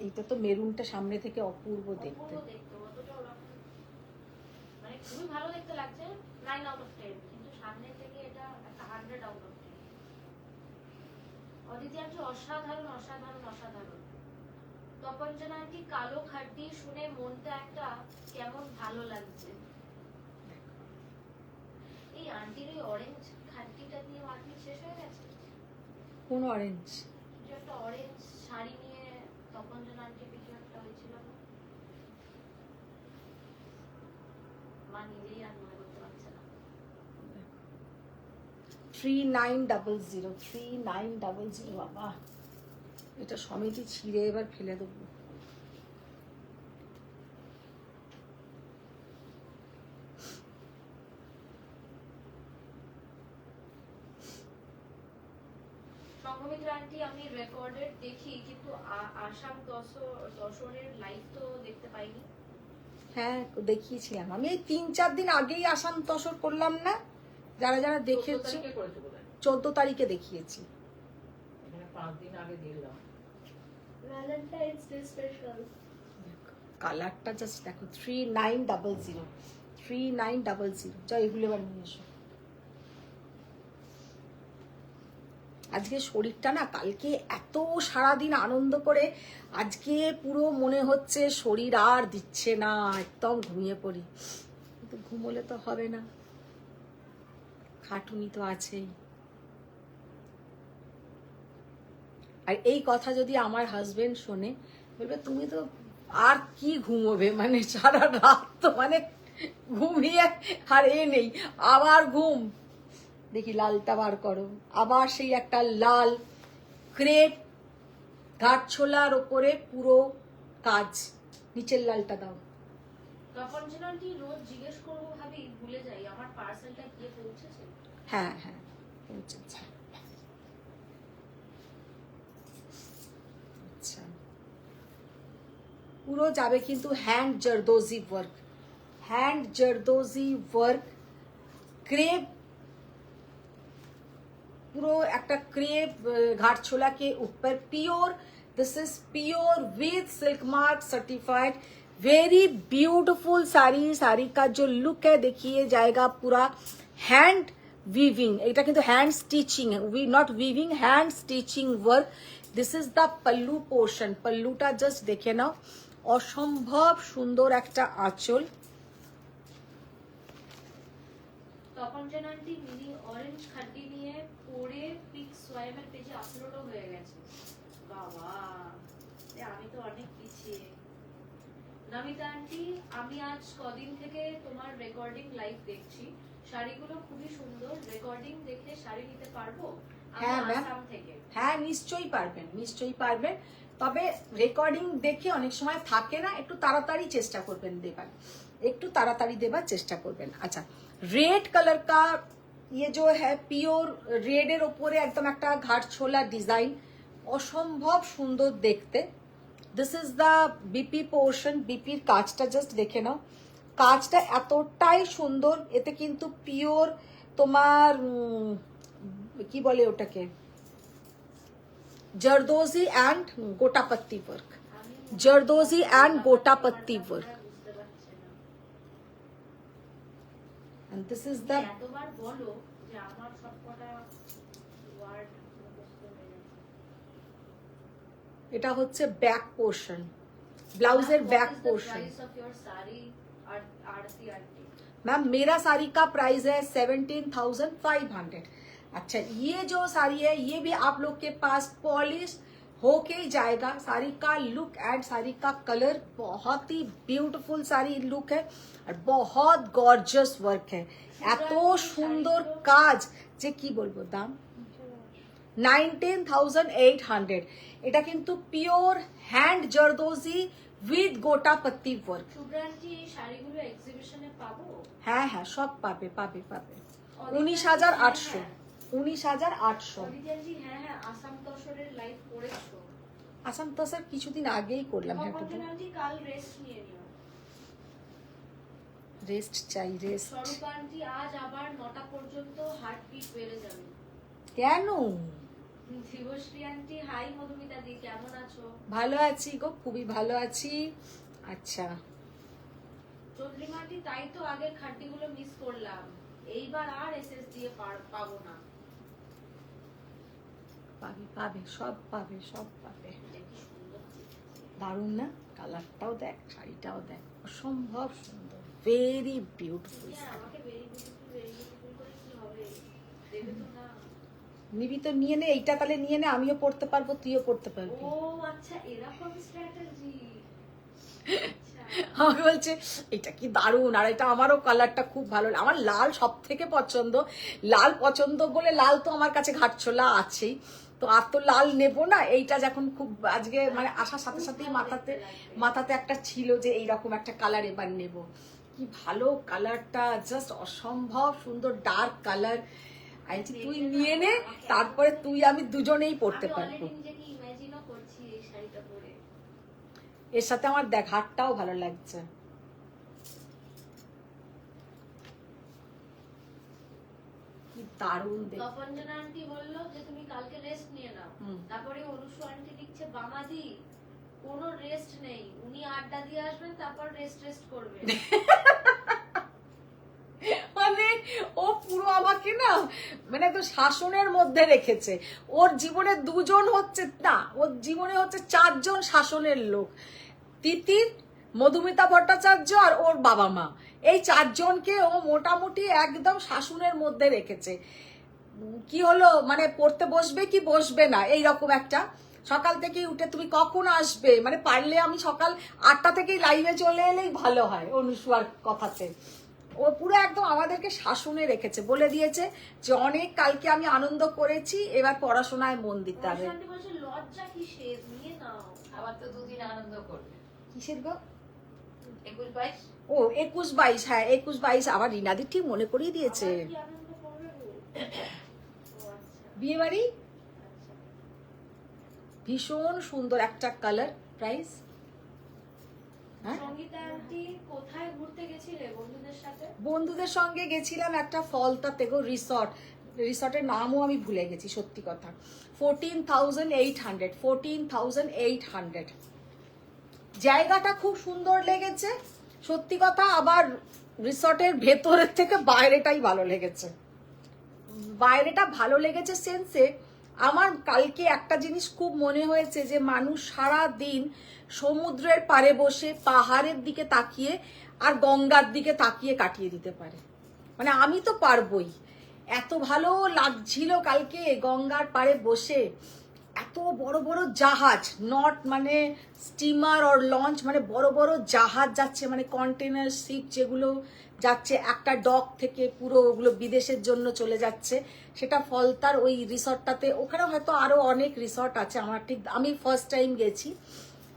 এইটা তো মেরুনটা সামনে থেকে অপূর্ব দেখতে। অপূর্ব দেখতে, অতটা ওরকম মানে খুবই ভালো দেখতে লাগছে, 9 আউট অফ 10, কিন্তু সামনে থেকে এটা একটা 100 আউট অফ 10। অদিতি আন্টি অসাধারণ অসাধারণ অসাধারণ। তপঞ্জনা আন্টি কালো খাড্ডি শুনে মনটা একটা কেমন ভালো লাগছে। এই আন্টির এই অরেঞ্জ খাড্ডিটা নিয়ে মার্কেট শেষ হয়ে গেছে। কোন অরেঞ্জ? যে একটা অরেঞ্জ শাড়ি নিয়ে তপঞ্জনা আন্টি ভিডিও একটা হয়েছিল না? মা নিজেই আর মনে করতে পারছে না। 3900, 3900। বাবা, এটা সমিতি ছিঁড়ে এবার ফেলে দেবো। সংঘমিত্রা আন্টি, আমি রেকর্ডেড দেখি কিন্তু আসাম দশরের লাইভ তো দেখতে পাইনি। হ্যাঁ, দেখিয়েছিলাম আমি, এই 3-4 দিন আগেই আসাম তসর করলাম না? যারা যারা দেখেছো, 14 তারিখে করেছো বোধহয়। 14 তারিখে দেখিয়েছি। এখানে 5 দিন আগে দিলাম। Valentine's day special. কালারটা জাস্ট দেখো, 3900, 3900। যাও এগুলো এবার নিয়ে এসো। আজকে শরীরটা না, কালকে এত সারাদিন আনন্দ করে আজকে পুরো মনে হচ্ছে শরীর আর দিচ্ছে না, একদম ঘুমিয়ে পড়ি। কিন্তু ঘুমোলে তো হবে না, খাটুনি তো আছেই। আর এই কথা যদি আমার হাজবেন্ড শোনে, বলবে তুমি তো আর কি ঘুমোবে, মানে সারা রাত তো মানে ঘুমিয়ে আর এ নেই, আবার ঘুম। দেখি লালটা বার করো, আবার সেই একটা লাল ক্রেপ ঘাট ছোলার ওপরে পুরো কাজ, নিচের লালটা দাও। তপঞ্জনা আন্টি, রোজ জিজ্ঞেস করবো ভাবি ভুলে যাই, আমার পার্সেলটা গিয়ে পৌঁছেছে? হ্যাঁ হ্যাঁ, পৌঁছেছে। আচ্ছা, পুরো যাবে কিন্তু hand zardozi work, hand zardozi work, crepe পুরো একটা ক্রেপ घाटछोला के ऊपर pure, this is pure with silk mark certified, very beautiful sari. Sari का जो लुक है देखिए जाएगा पूरा हैंड वीविंग, এটা কিন্তু hand stitching, we not weaving, hand stitching work. This is the pallu portion, পল্লুটা জাস্ট দেখে নাও, অসম্ভব সুন্দর একটা আঁচল। তপঞ্জন আন্টি মিনি অরেঞ্জ খাড্ডি নিয়ে পরে পিক সোয়াইমের পেজে আপলোডও হয়ে গেছে। বাবা, আমি তো অনেক পিছিয়ে। নমিতা আন্টি, আমি আজ কদিন থেকে তোমার রেকর্ডিং লাইভ দেখছি, শাড়িগুলো খুবই সুন্দর, রেকর্ডিং দেখে শাড়ি নিতে পারবো? হ্যাঁ ম্যাম, আসাম থেকে। হ্যাঁ নিশ্চয়ই পারবেন, নিশ্চয়ই পারবেন, তবে রেকর্ডিং দেখে অনেক সময় থাকে না, একটু তাড়াতাড়ি চেষ্টা করবেন দেবার, একটু তাড়াতাড়ি দেবার চেষ্টা করবেন। আচ্ছা, रेड कलर का ये जो है प्योर रेडের উপরে একদম একটা ঘাটছোলা ডিজাইন, অসম্ভব সুন্দর দেখতে। This is the BP portion, বিপির কাজটা জাস্ট দেখে নাও, কাজটা এতটাই সুন্দর, এতে কিন্তু পিওর তোমার কি বলে ওটাকে, zardozi and gotapatti work, zardozi and gotapatti work. And this is the এতবার বলো যে আমার সবকটা ওয়ার্ড মুখস্থ হয়ে গেছে। এটা হচ্ছে ব্যাক পোর্শন, ব্লাউজের back portion. Price of your sari Aarti aunty? Ma'am मेरा साड़ी का प्राइस है 17,500। अच्छा, ये जो साड़ी है ये भी आप लोग के पास पॉलिश होके ही जाएगा। साड़ी का लुक एंड साड़ी का कलर बहुत ही ब्यूटीफुल साड़ी लुक है और बहुत गॉर्जियस वर्क है, এত সুন্দর কাজ যে কি বলবো। দাম 19,800। এটা কিন্তু পিওর হ্যান্ড জরদোজি উইথ গোটাপত্তি ওয়ার্ক। শুভ্রাঞ্জি, এই শাড়িগুলো এক্সিবিশনে পাবো? হ্যাঁ হ্যাঁ, সব পাবে পাবে পাবে। 19,800, 19,800। অদিতিজি, হ্যাঁ হ্যাঁ, আসাম তসরের লাইভ করেছো? আসাম তো স্যার কিছুদিন আগেই করলাম। হ্যাঁ, তপঞ্জনাজি, কাল রেস্ট নিয়ে নিও। রেস্ট চাই, রেস্ট। স্বরূপা আন্টি, আজ আবার 9টা পর্যন্ত হার্টবিট বেড়ে যাবে। কেন? শিবশ্রী আন্টি, হাই মধুমিতা দি, কেমন আছো? ভালো আছি গো, খুবই ভালো আছি। আচ্ছা, চৌধুরী আন্টি, তাই তো আগের খাড্ডিগুলো মিস করলাম, এইবার আর এসএস দিয়ে পাবো না। পাবে পাবে, সব পাবে, সব পাবে। এটা কি সুন্দর দেখতে। দারুণ না? কালারটাও দেখ, শাড়িটাও দেখ, অসম্ভব সুন্দর, ভেরি বিউটিফুল। হ্যাঁ, আমাকে ভেরি বিউটিফুল করে কি হবে, দেবে তো না? নিবি তো, নিয়ে নে এইটা, তাহলে নিয়ে নে, আমিও পড়তে পারবো, তুইও পড়তে পারবি। ও আচ্ছা, এরকম স্ট্র্যাটেজি। আচ্ছা, আমাকে বলছে এটা কি দারুণ, আর এটা আমারও কালারটা খুব ভালো, আমার লাল সব থেকে পছন্দ, লাল পছন্দ বলে লাল তো আমার কাছে ঘাটছোলা আছেই, তো আর তো লাল নেবো না, এইটা যখন খুব আজকে মানে আসার সাথে সাথেই মাথাতে একটা ছিল যে এইরকম একটা কালার এবার নেব। কি ভালো কালারটা, জাস্ট অসম্ভব সুন্দর ডার্ক কালার। আইছি, তুই নিয়ে নে, তারপরে তুই আমি দুজনেই পড়তে আমি পারবো। অলরেডি নিজেকে ইমাজিনও করছি এই শাড়িটা পরে। এর সাথে আমার দেখ হাতটাও ভালো লাগছে। কি দারুণ দেখ। তপঞ্জনা আন্টি বললো যে তুমি কালকে রেস্ট নিয়ে নাও, তারপরে অনুসু আন্টি লিখছে, বামাদি কোনো রেস্ট নেই, উনি আড্ডা দিয়ে আসবেন, তারপর রেস্ট করবেন। মানে ও পুরো আমাকে না মানে তো শাসনের মধ্যে রেখেছে। ওর জীবনে দুজন হচ্ছে না, ওর জীবনে হচ্ছে 4 জন শাসনের লোক, তিতির, মধুমিতা ভট্টাচার্য আর ওর বাবা মা। এই 4 জনকে ও মোটামুটি একদম শাসনের মধ্যে রেখেছে। কি হলো মানে পড়তে বসবে কি বসবে না, এইরকম একটা। সকাল থেকে উঠে তুমি কখন আসবে, মানে পারলে আমি সকাল 8টা থেকেই লাইভে চলে এলেই ভালো হয় অনুসুয়ার কথাতে। ও পুরো একদম আমাদেরকে শাসনে রেখেছে, বলে দিয়েছে যে অনেক কালকে আমি আনন্দ করেছি, এবার পড়াশোনায় মন দিতে হবে। অনুসু আন্টি বলছে, লজ্জা কিসের, নিয়ে নাও। আবার তো 2 দিন আনন্দ করবে। কিসের গো? 21-22। ও 21-22, হ্যাঁ 21-22, আবার রিনাদি ঠিক মনে করিয়ে দিয়েছে। আবার কি আনন্দ করবে গো? ও আচ্ছা, বিয়ে বাড়ি, আচ্ছা। ভীষণ সুন্দর একটা কালার। প্রাইস? হ্যাঁ, সঙ্গীতা আন্টি, কোথায় ঘুরতে গেছিলে বন্ধুদের সাথে? বন্ধুদের সঙ্গে গেছিলাম একটা ফলতাতে গো, রিসর্ট। রিসর্টের নামও আমি ভুলে গেছি, সত্যি কথা। 14,800, 14,800। জায়গাটা খুব সুন্দর লেগেছে সত্যি কথা। আবার রিসর্টের ভেতরের থেকে বাইরেটাই ভালো লেগেছে। বাইরেটা ভালো লেগেছে সেন্সে, আমার কালকে একটা জিনিস খুব মনে হয়েছে যে মানুষ সারা দিন সমুদ্রের পাড়ে বসে পাহাড়ের দিকে তাকিয়ে আর গঙ্গার দিকে তাকিয়ে কাটিয়ে দিতে পারে। মানে আমি তো পারবই। এত ভালো লাগছিল কালকে গঙ্গার পাড়ে বসে, এত বড় বড় জাহাজ, নট মানে স্টিমার অর লঞ্চ, মানে বড় বড় জাহাজ যাচ্ছে, মানে কন্টেনার শিপ যেগুলো যাচ্ছে একটা ডক থেকে, পুরো ওগুলো বিদেশের জন্য চলে যাচ্ছে। সেটা ফলতার ওই রিসর্টটাতে। ওখানে হয়তো আরো অনেক রিসর্ট আছে, আমার ঠিক, আমি ফার্স্ট টাইম গেছি,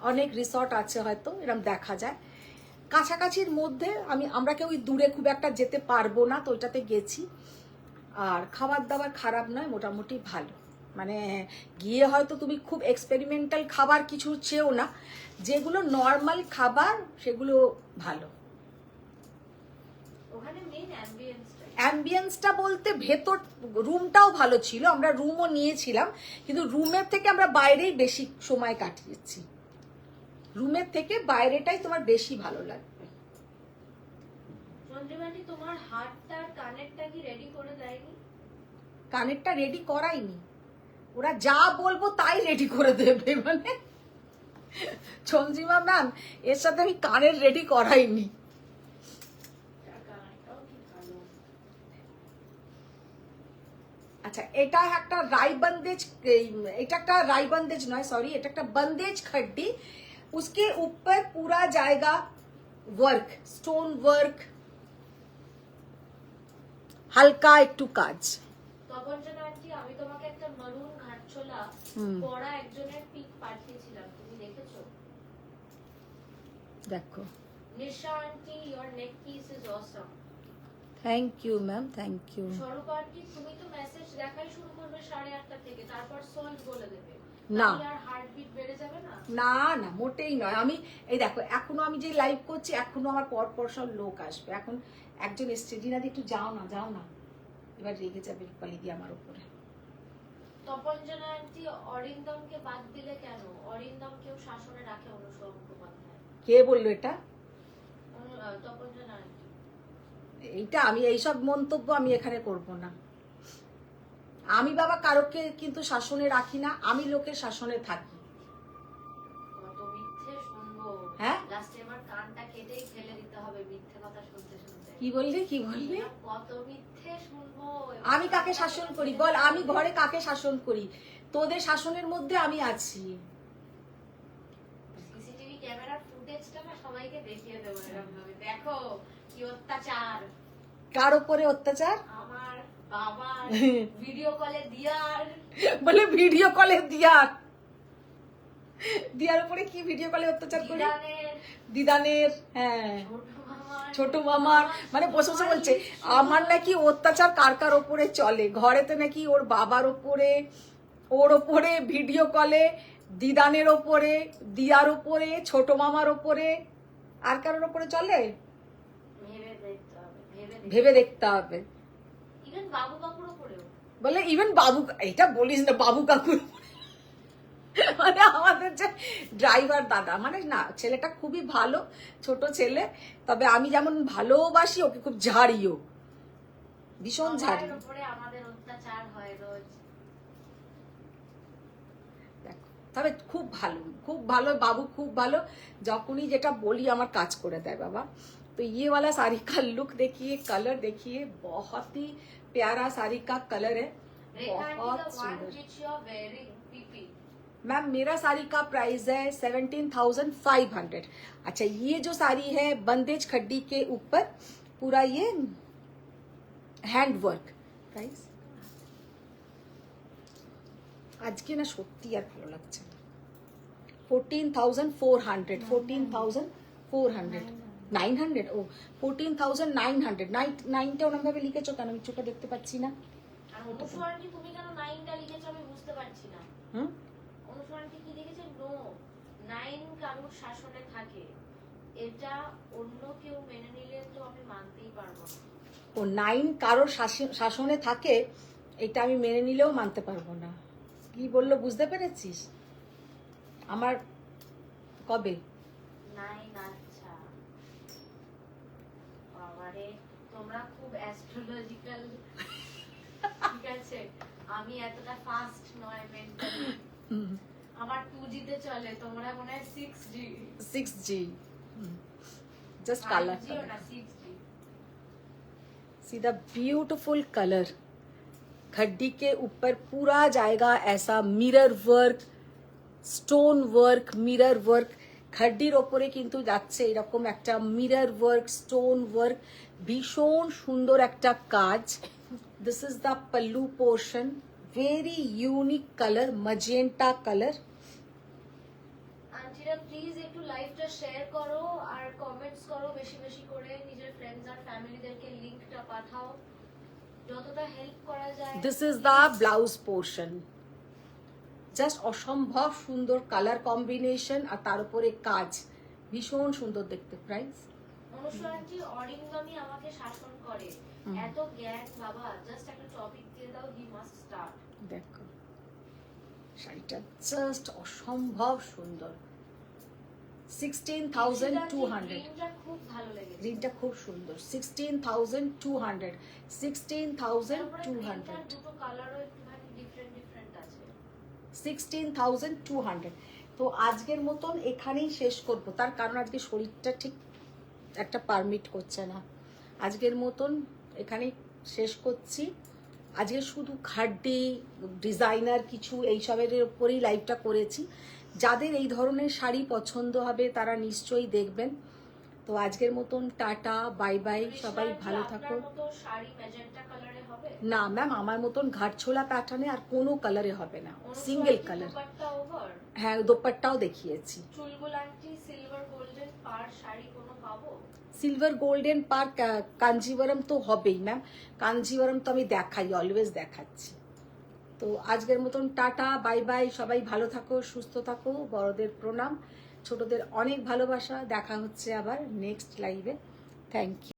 অনেক রিসর্ট আছে হয়তো, এরকম দেখা যায় কাছাকাছির মধ্যে। আমরা কেউ দূরে খুব একটা যেতে পারবো না, তো ওইটাতে গেছি। আর খাবার দাবার খারাপ নয়, মোটামুটি ভালো। মানে গিয়ে হয়তো তুমি খুব এক্সপেরিমেন্টাল খাবার কিছু চেও না, যেগুলো নর্মাল খাবার সেগুলো ভালো। ওখানে মেইন অ্যাম্বিয়েন্সটা, অ্যাম্বিয়েন্সটা বলতে ভেতর রুমটাও ভালো ছিল, আমরা রুমও নিয়েছিলাম, কিন্তু রুমের থেকে আমরা বাইরেই বেশি সময় কাটিয়েছি। রুমের থেকে বাইরেটাই তোমার বেশি ভালো লাগবে। চন্দ্রিমাটি তোমার হাতটা আর কানেরটা কি রেডি করে দেয়নি? কানেরটা রেডি করাইনি, ওরা যা বলবো তাই রেডি করে দেবে। মানে চন্দ্রিমা ম্যাম, এর সাথে আমি কানের রেডি করাইনি। কানেরটাও কি ভালো। আচ্ছা, এটা একটা রায়বন্দেজ, এটা একটা রায়বন্দেজ নয়, সরি, এটা একটা बंदेज खड्डी। उसके ऊपर पूरा जाएगा वर्क, स्टोन वर्क, হালকা একটু কাজ। তপঞ্জনা আন্টি, আমি তোমাকে একটা মারুন ঘাটছোলা পরা একজনের পিক পাঠিয়েছিলাম, তুমি দেখেছো? দেখো। Nisha aunty, your neck piece is awesome. Thank you ma'am, thank you. Swarupa aunty, তুমি তো মেসেজ দেখাই শুরু করবে 8:30 থেকে, তারপর সলভ বলে দেবে। না। আর হার্টবিট বেড়ে যাবে না? না না, মোটেই নয়। আমি এই দেখো, এখনো আমি যে লাইভ করছি, এখনো আমার পর পর সব লোক আসবে। এখন একজন এসছে, দিনাদি একটু যাও না, যাও না, এবার রেগে যাবে রূপালি দি আমার উপরে। তপঞ্জনা আন্টি, অরিন্দমকে বাদ দিলে কেন? অরিন্দম কেউ শাসনে রাখে অনুসর মুখোপাধ্যায়। কে বললো এটা? তপঞ্জনা আন্টি। এইটা আমি এইসব মন্তব্য আমি এখানে করব না। আমি বাবা কারোকে কিন্তু শাসনে রাখি না, আমি লোকের শাসনে থাকি। কত মিথ্যে শুনবো। হ্যাঁ? লাস্টে আমার কানটা কেটেই ফেলে দিতে হবে মিথ্যে কথা শুনতে শুনতে। কি বললি, কি বললি? কত মিথ্যে শুনবো। আমি কাকে শাসন করি বল? আমি ঘরে কাকে শাসন করি? তোদের শাসনের মধ্যে আমি আছি। সিসিটিভি ক্যামেরার ফুটেজটা না সবাইকে দেখিয়ে দেবো এরকম ভাবে, দেখো কি অত্যাচার। কার উপরে অত্যাচার? আমার বাবার ভিডিও কলে দিয়ার। বলে ভিডিও কলে দিয়ার, দিয়ার উপরে কি ভিডিও কলে অত্যাচার করি? দিদানের, হ্যাঁ, ছোট মামার, মানে বসে বসে বলছে আমার নাকি অত্যাচার কার কার ওপরে চলে। ঘরেতে নাকি ওর বাবার ওপরে, ওর ওপরে ভিডিও কলে, দিদানের ওপরে, দিয়ার ওপরে, ছোট মামার ওপরে, আর কারোর ওপরে চলে? ভেবে দেখতে হবে। ইভেন বাবু কাকুর ওপরেও বলে ইভেন বাবু, এটা বলিস না, বাবু কাকুর মানে আমাদের যে ড্রাইভার দাদা, মানে না, ছেলেটা খুবই ভালো, ছোট ছেলে, তবে আমি যেমন ভালোবাসি ওকে খুব ঝাড়িও, ভীষণ ঝাড়ি। আমাদের অত্যাচার হয় রোজ। দেখো, তবে খুব ভালো, খুব ভালো বাবু, খুব ভালো। যখনই যেটা বলি আমার কাজ করে দেয় বাবা। तो ये वाला साड़ी का लुक देखिए, कलर देखिए, बहुत ही प्यारा साड़ी का कलर है, बहुत सुंदर। मैम मेरा साड़ी का प्राइस है 17,500। अच्छा, ये जो साड़ी है बंदेज खड्डी के ऊपर पूरा ये हैंड वर्क। प्राइस आज के ना সত্যি আর ভালো লাগছে না। 14,400, 14,400, 900, ও 14,900। 9টা ওরকম ভাবে লিখেছো কেন? আমি চোখে দেখতে পাচ্ছি না। আর অনুসরণটি তুমি কেন 9টা লিখেছো আমি বুঝতে পারছি না। অনুসরণটি কি লিখেছে? নো, 9 কারোর শাসনে থাকে, এটা অন্য কেউ মেনে নিলে তো আমি মানতেই পারবো না। ও 9 কারোর শাসনে থাকে, এটা আমি মেনে নিলেও মানতে পারবো না। কি বললো বুঝতে পেরেছিস? আমার কবে? 9 আচ্ছা বাবারে, তোমরা খুব অ্যাস্ট্রোলজিক্যাল। ঠিক আছে, আমি এতটা ফাস্ট নয় মেন্টালি। আমার 2G তে চলে, তোমরা মনে হয় 6G। 6G just color 5G ও না, 6G। see the beautiful color खड्डी के ऊपर पूरा जाएगा ऐसा mirror work, stone work, mirror work. খাড্ডির ওপরে কিন্তু যাচ্ছে এরকম একটা মিরর ওয়ার্ক, স্টোন ওয়ার্ক, ভীষণ সুন্দর একটা কাজ। This is the pallu portion, very unique colour, magenta colour. আন্টিরা প্লিজ একটু লাইভটা শেয়ার করো আর কমেন্টস করো বেশি বেশি করে, নিজের ফ্রেন্ডস আর ফ্যামিলিদেরকে লিংকটা পাঠাও, যতটা হেল্প করা যায়। This is the blouse portion, just অসম্ভব সুন্দর কালার কম্বিনেশন আর তার উপরে কাজ, ভীষণ সুন্দর দেখতে। প্রাইস অনুসরণটি অরিন্দমি আমাকে শাসন করে, এত জ্ঞান বাবা, জাস্ট একটা টপিক দিয়ে দাও, হি মাস্ট স্টার্ট। দেখো শাড়িটা জাস্ট অসম্ভব সুন্দর। 16,200, গ্রিনটা খুব ভালো লেগেছে, গ্রিনটা খুব সুন্দর। 16,200, 16,200, গ্রিনটার দুটো কালারও একটুখানি ডিফারেন্ট ডিফারেন্ট আছে। 16,200। তো আজকের মতন এখানেই শেষ করব, তার কারণ আজকে শরীরটা ঠিক একটা পারমিট করছে না। আজকের মতন এখানেই শেষ করছি। আজকে শুধু খাড্ডি ডিজাইনার কিছু এইসবের উপরেই লাইভটা করেছি। যাদের এই ধরনের শাড়ি পছন্দ হবে তারা নিশ্চয়ই দেখবেন। তো আজকের মতন টাটা, বাই বাই, সবাই ভালো থাকো। আপনার মতো শাড়ি ম্যাজেন্টা কালারে হবে না ম্যাম, আমার মতন ঘাটছোলা প্যাটার্নে আর কোনো কালারে হবে না, সিঙ্গেল কালার। দুপাট্টা ওভার, হ্যাঁ দোপাট্টাও দেখিয়েছি। চুলগুলো আন্টি সিলভার গোল্ডেন পার শাড়ি কোনো পাবো? সিলভার গোল্ডেন পার কাঞ্জিভারম তো হবেই ম্যাম, কাঞ্জিভারম তো আমি দেখাই, অলওয়েজ দেখাচ্ছি। তো আজকের মতন টাটা, বাই বাই, সবাই ভালো থাকো, সুস্থ থাকো, বড়দের প্রণাম, ছোটদের অনেক ভালোবাসা। দেখা হচ্ছে আবার নেক্সট লাইভে। Thank you.